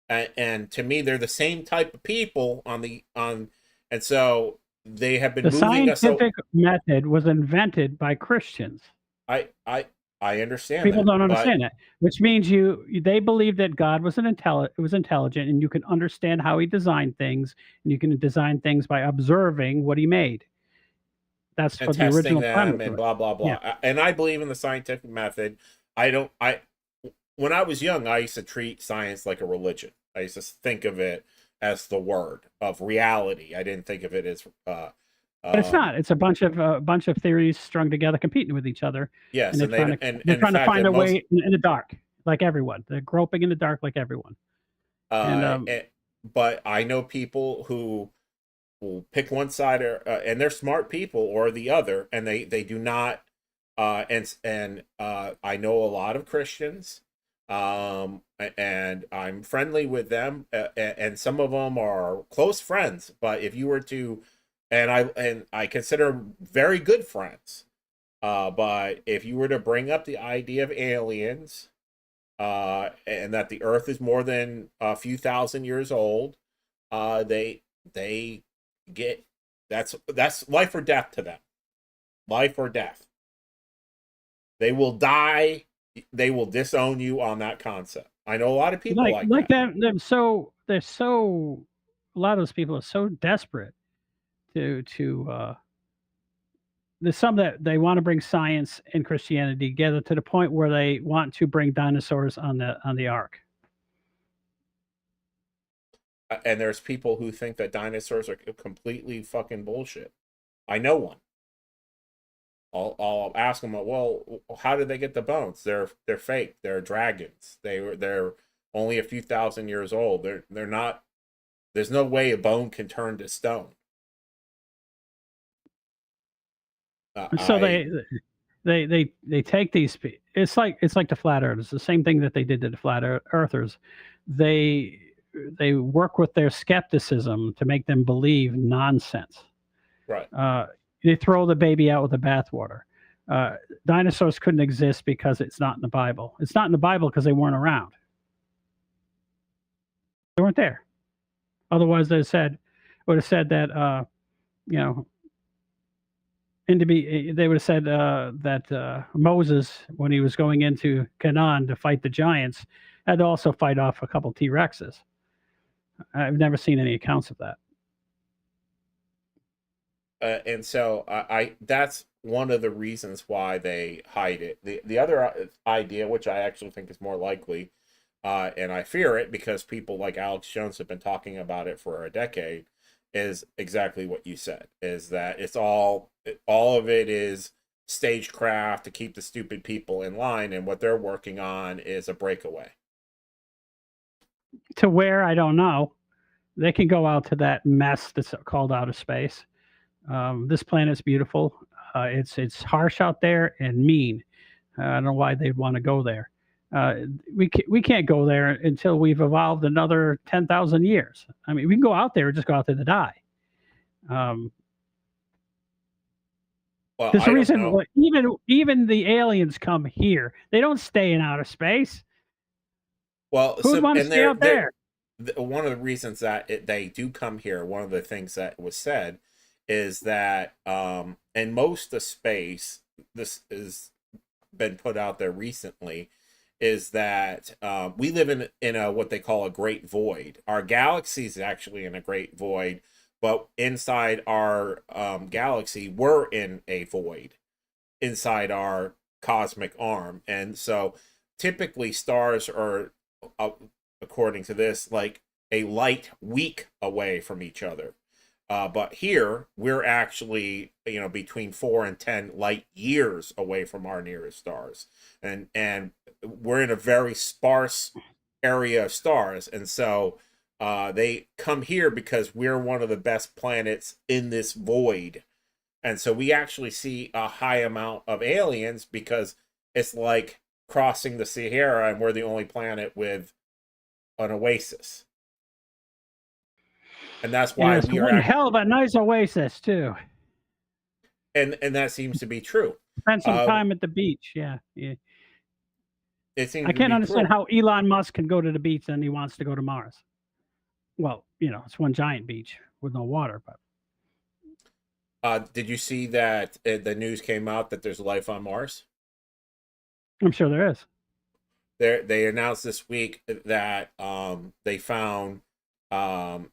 and to me, they're the same type of people and so they have been The moving us. So scientific method was invented by Christians. I I I understand People that, don't but understand that, which means they believe that God was intelligent, and you can understand how he designed things, and you can design things by observing what he made. That's and what the testing original them premise and was. blah blah Yeah. blah. And I believe in the scientific method. I don't. I When I was young, I used to treat science like a religion. I used to think of it as the word of reality. I didn't think of it as But it's um, not. It's a bunch of theories strung together competing with each other, and yes, and they they're and the trying to fact find that their most way in the dark, like everyone. They're groping in the dark like everyone. And, uh, eh, but I know people who will pick one side, and they're smart people, or the other, and they do not. I know a lot of Christians, and I'm friendly with them, and some of them are close friends. But if you were to, and I consider very good friends, but if you were to bring up the idea of aliens, and that the Earth is more than a few thousand years old, they get that's life or death to them. Life or death. They will die. They will disown you on that concept. I know a lot of people like like that. they're so a lot of those people are so desperate to there's some that they want to bring science and Christianity together to the point where they want to bring dinosaurs on the ark. And there's people who think that dinosaurs are completely fucking bullshit. I know one. I'll ask them, well, how did they get the bones? They're fake. They're dragons. They're only a few thousand years old. They're not. There's no way a bone can turn to stone. So I they take these. It's like the flat earthers. It's the same thing that they did to the flat earthers. They they work with their skepticism to make them believe nonsense. Right. They throw the baby out with the bathwater. Dinosaurs couldn't exist because it's not in the Bible. It's not in the Bible because they weren't around. They weren't there. Otherwise, would have said that you know, and to be they would have said that Moses, when he was going into Canaan to fight the giants, had to also fight off a couple T Rexes. I've never seen any accounts of that. And so I that's one of the reasons why they hide it. The other idea, which I actually think is more likely, and I fear it because people like Alex Jones have been talking about it for a decade, is exactly what you said. Is that it's all of it is stagecraft to keep the stupid people in line, and what they're working on is a breakaway. To where I don't know. They can go out to that mess that's called outer space. This planet's beautiful. It's harsh out there and mean. I don't know why they'd want to go there. We can't go there until we've evolved another 10,000 years. I mean, we can go out there and just go out there to die. Well, There's I a don't reason. know. Even the aliens come here. They don't stay in outer space. Well, Who would so want to and stay out there? one of the reasons that they do come here, one of the things that was said is that in most of space, this has been put out there recently, is that we live in a what they call a great void. Our galaxy is actually in a great void, but inside our galaxy, we're in a void inside our cosmic arm, and so typically stars are, uh, according to this, like a light week away from each other. But here we're actually, between 4 and 10 light years away from our nearest stars, and we're in a very sparse area of stars, and so they come here because we're one of the best planets in this void, and so we actually see a high amount of aliens because it's like crossing the Sahara and we're the only planet with an oasis. And that's why It's we are one hell of a nice oasis too. and that seems to be true. Spend some time at the beach. Yeah. It seems I to can't be understand true. how Elon Musk can go to the beach and he wants to go to Mars. Well, it's one giant beach with no water, but Did you see that the news came out that there's life on Mars? I'm sure there is. They announced this week that they found some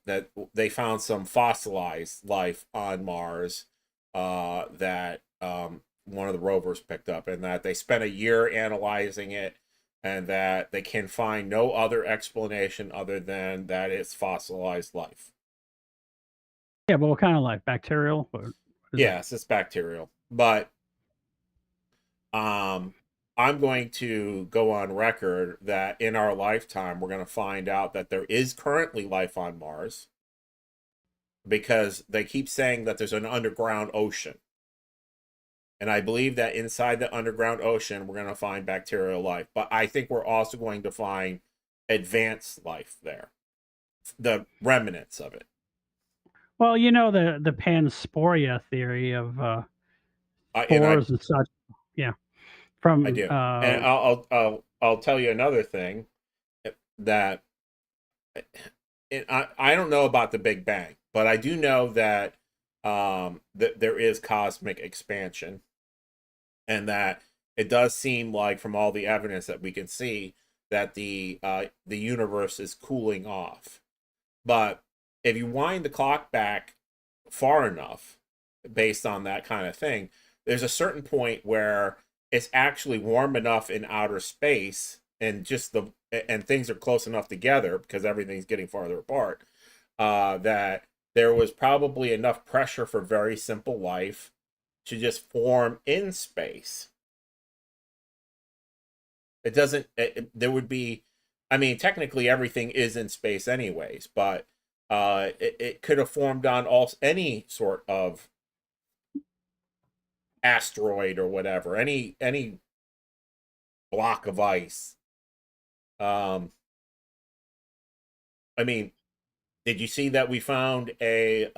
fossilized life on Mars that one of the rovers picked up, and that they spent a year analyzing it, and that they can find no other explanation other than that it's fossilized life. Yeah, but what kind of life? Bacterial? What is it? Yes, it's bacterial, but um I'm going to go on record that in our lifetime we're going to find out that there is currently life on Mars, because they keep saying that there's an underground ocean. And I believe that inside the underground ocean we're going to find bacterial life, but I think we're also going to find advanced life there. The remnants of it. Well, the pansporia theory of And spores and such. Yeah. I From do. And I'll tell you another thing that I don't know about the Big Bang, but I do know that that there is cosmic expansion, and that it does seem like, from all the evidence that we can see, that the universe is cooling off. But if you wind the clock back far enough, based on that kind of thing, there's a certain point where it's actually warm enough in outer space, and things are close enough together because everything's getting farther apart, that there was probably enough pressure for very simple life to just form in space. It doesn't. There would be. I mean, technically, everything is in space, anyways. But it could have formed on any sort of asteroid or whatever, any block of ice. I mean, did you see that we found a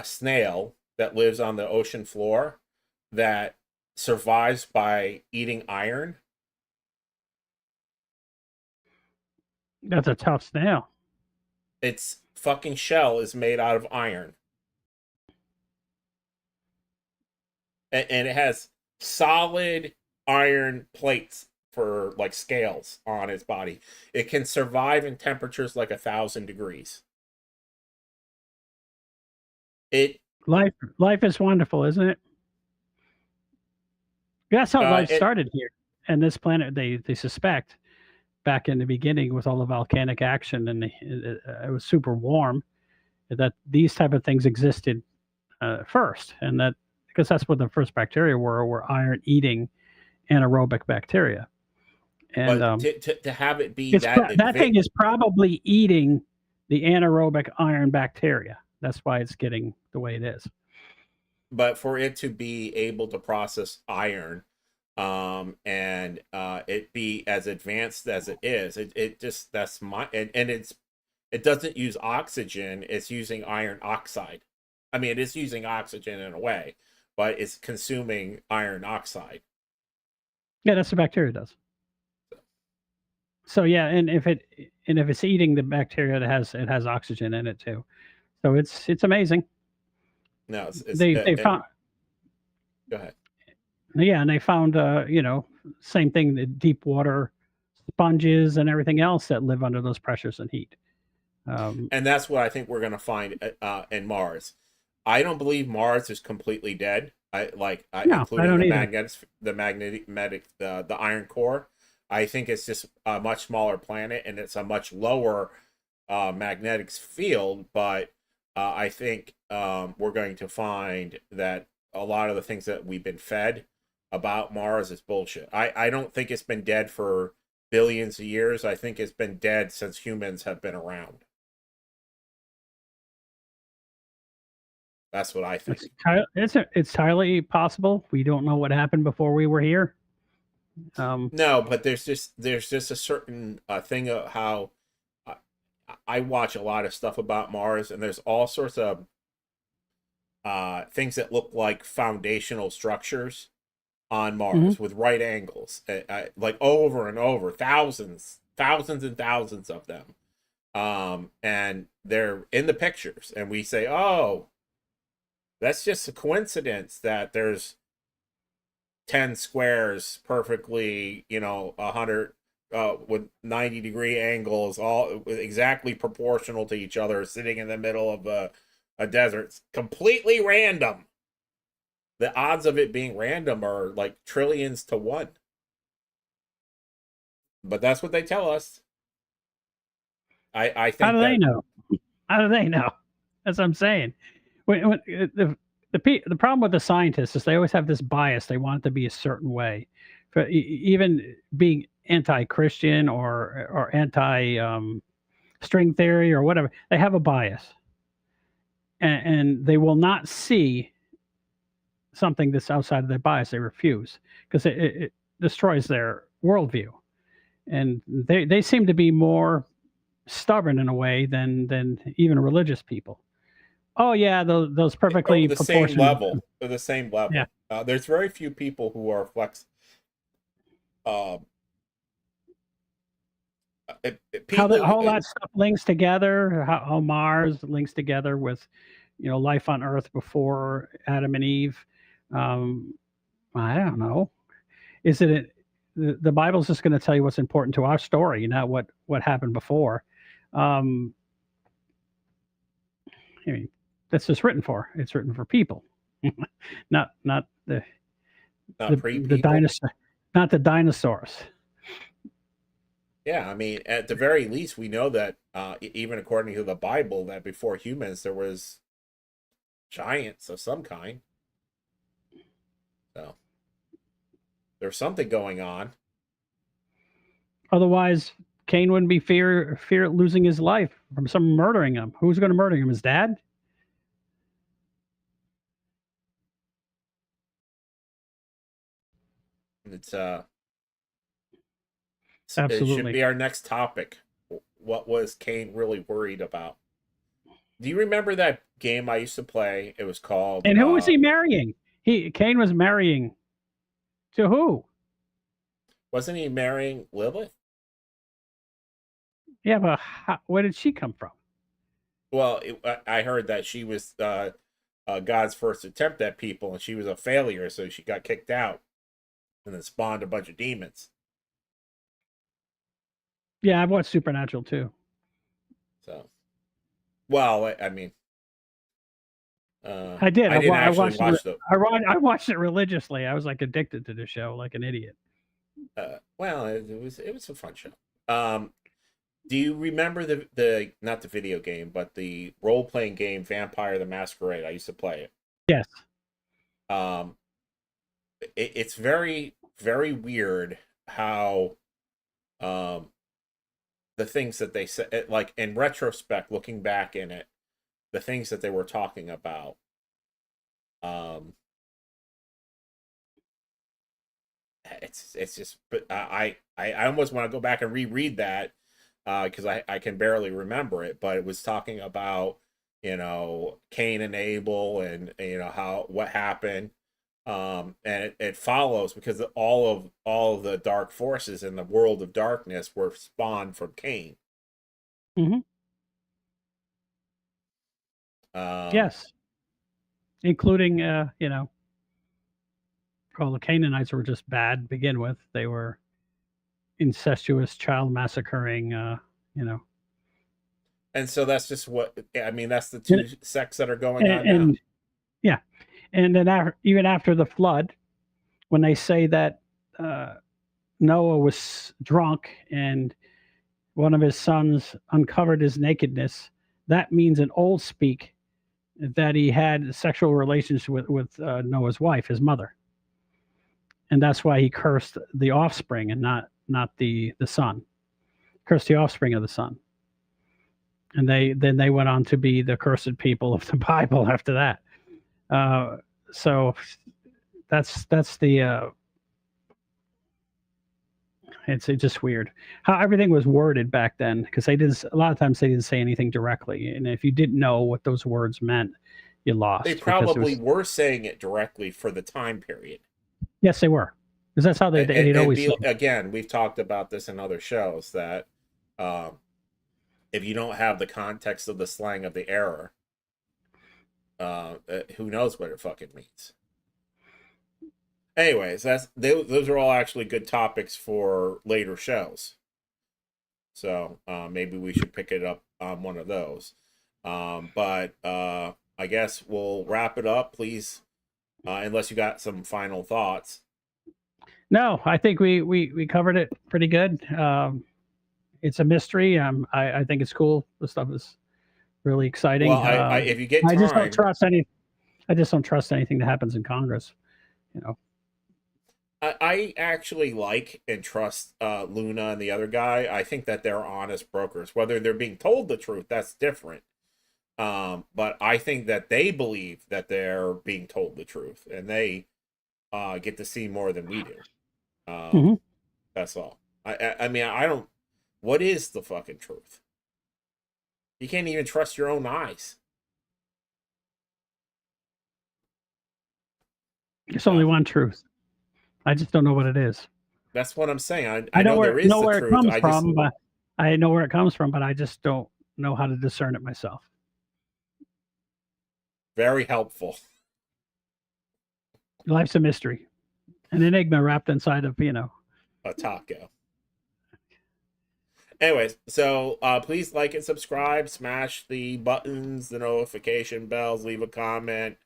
snail that lives on the ocean floor that survives by eating iron? That's a tough snail. Its fucking shell is made out of iron. And it has solid iron plates for like scales on its body. It can survive in temperatures like 1,000 degrees. Life is wonderful, isn't it? That's how life started here. And this planet, they suspect, back in the beginning with all the volcanic action, and it was super warm, that these type of things existed first, and that because that's what the first bacteria were iron eating anaerobic bacteria. And but to have it be that thing is probably eating the anaerobic iron bacteria. That's why it's getting the way it is. But for it to be able to process iron, and it be as advanced as it is, it just that's my and it doesn't use oxygen, it's using iron oxide. I mean, it is using oxygen in a way, but it's consuming iron oxide. Yeah, that's what bacteria does. So yeah, and if it's eating the bacteria, it has oxygen in it too. So it's amazing. No, They found. Go ahead. Yeah, and they found same thing, the deep water sponges and everything else that live under those pressures and heat. And that's what I think we're going to find in Mars. I don't believe Mars is completely dead. Including the iron core. I think it's just a much smaller planet, and it's a much lower magnetic field. But I think we're going to find that a lot of the things that we've been fed about Mars is bullshit. I don't think it's been dead for billions of years. I think it's been dead since humans have been around. That's what I think. It's entirely possible. We don't know what happened before we were here. No, but there's just a certain thing of how I, I watch a lot of stuff about Mars, and there's all sorts of things that look like foundational structures on Mars with right angles, like over and over, thousands and thousands of them. And they're in the pictures, and we say, oh, that's just a coincidence that there's 10 squares perfectly, 100 with 90-degree angles, all exactly proportional to each other, sitting in the middle of a desert. It's completely random. The odds of it being random are like trillions to one. But that's what they tell us. I think. How do they know? How do they know? That's what I'm saying. The problem with the scientists is they always have this bias. They want it to be a certain way. Even being anti-Christian or anti string theory or whatever, they have a bias, and they will not see something that's outside of their bias. They refuse because it destroys their worldview, and they seem to be more stubborn in a way than even religious people. Oh yeah, those perfectly the proportioned. same level. They're the same level. Yeah. There's very few people who are how that stuff links together, how Mars links together with, life on Earth before Adam and Eve. I don't know. Is it the Bible's just going to tell you what's important to our story, not what happened before? I mean, that's just written for. It's written for people, not the dinosaur, not the dinosaurs. Yeah, I mean, at the very least, we know that even according to the Bible, that before humans there was giants of some kind. So there's something going on. Otherwise, Cain wouldn't be fear losing his life from someone murdering him. Who's going to murder him? His dad? It's Absolutely. It should be our next topic. What was Cain really worried about? Do you remember that game I used to play? It was called. And who was he marrying? Cain was marrying to who? Wasn't he marrying Lilith? Yeah, but where did she come from? Well, I heard that she was God's first attempt at people, and she was a failure, so she got kicked out, and then spawned a bunch of demons. Yeah, I've watched Supernatural too. So, well, I mean, I did. I watched it religiously. I was like addicted to the show, like an idiot. Well, it was a fun show. Do you remember the not the video game, but the role playing game Vampire the Masquerade? I used to play it. Yes. It's very, very weird how the things that they said, like in retrospect, looking back in it, the things that they were talking about. It's just, but I almost want to go back and reread that because I can barely remember it, but it was talking about Cain and Abel and what happened. And it follows because all of the dark forces in the world of darkness were spawned from Cain. Mm-hmm. Yes, including well, the Canaanites were just bad to begin with. They were incestuous, child massacring. And so that's just what I mean. That's the two sects that are going on now. Yeah. And then even after the flood, when they say that Noah was drunk and one of his sons uncovered his nakedness, that means in old speak that he had sexual relations with Noah's wife, his mother. And that's why he cursed the offspring and not the son. Cursed the offspring of the son. And they went on to be the cursed people of the Bible after that. So that's the it's just weird how everything was worded back then, because they did a lot of times they didn't say anything directly, and if you didn't know what those words meant, you lost. They probably were saying it directly for the time period. Yes, they were, because that's how they'd always say. Again, we've talked about this in other shows that if you don't have the context of the slang of the era, who knows what it fucking means. Anyways, those are all actually good topics for later shows. So maybe we should pick it up on one of those. But I guess we'll wrap it up, please, unless you got some final thoughts. No, I think we covered it pretty good. It's a mystery. I think it's cool. The stuff is really exciting. Well, if you get time, I just don't trust anything that happens in Congress. You know. I actually like and trust Luna and the other guy. I think that they're honest brokers. Whether they're being told the truth, that's different. But I think that they believe that they're being told the truth, and they get to see more than we do. That's all. I mean, I don't. What is the fucking truth? You can't even trust your own eyes. There's only one truth. I just don't know what it is. That's what I'm saying. I know there is where the it truth. comes from, but I know where it comes from, but I just don't know how to discern it myself. Very helpful. Life's a mystery, an enigma wrapped inside of a taco. Anyways, so please like and subscribe, smash the buttons, the notification bells, leave a comment.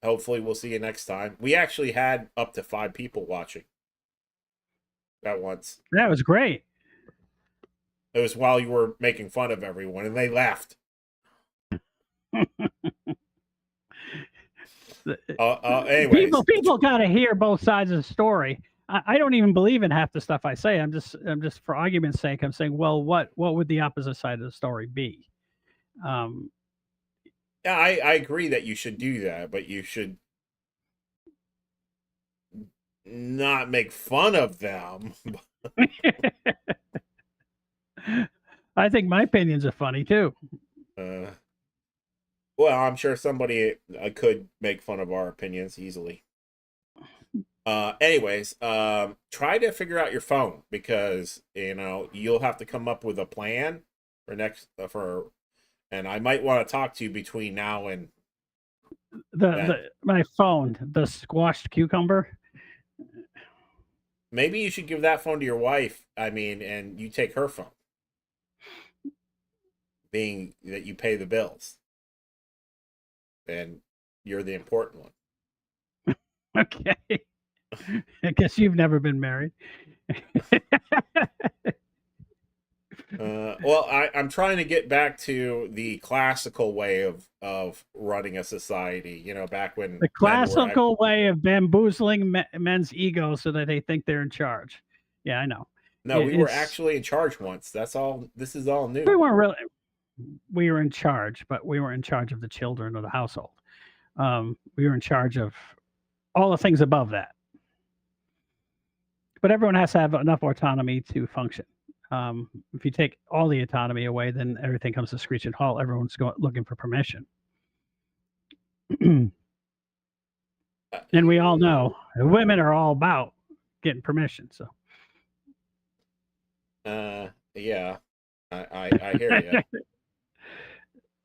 Hopefully we'll see you next time. We actually had up to 5 people watching at once. That was great. It was while you were making fun of everyone, and they laughed. Anyways, people gotta hear both sides of the story. I don't even believe in half the stuff I say. I'm just for argument's sake, I'm saying, well, what would the opposite side of the story be? Yeah, I agree that you should do that, but you should not make fun of them. I think my opinions are funny too. Well, I'm sure somebody could make fun of our opinions easily. Anyways, try to figure out your phone, because you'll have to come up with a plan for and I might want to talk to you between now and my phone, the squashed cucumber. Maybe you should give that phone to your wife. I mean, and you take her phone, being that you pay the bills and you're the important one. Okay. I guess you've never been married. Well, I'm trying to get back to the classical way of running a society. Back when the classical way of bamboozling men's egos so that they think they're in charge. Yeah, I know. No, we were actually in charge once. That's all. This is all new. We weren't really. We were in charge, but we weren't in charge of the children or the household. We were in charge of all the things above that. But everyone has to have enough autonomy to function. If you take all the autonomy away, then everything comes to screeching halt. Everyone's looking for permission. And we all know women are all about getting permission. So, yeah, I hear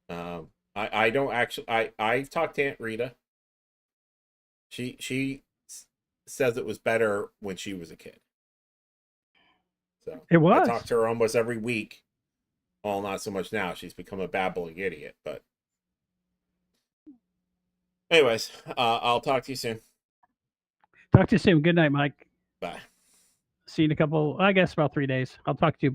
you. I don't actually. I've talked to Aunt Rita. She says it was better when she was a kid. So it was. I talk to her almost every week. Well, not so much now. She's become a babbling idiot. But anyways, I'll talk to you soon. Talk to you soon. Good night, Mike. Bye. See you in about 3 days. I'll talk to you.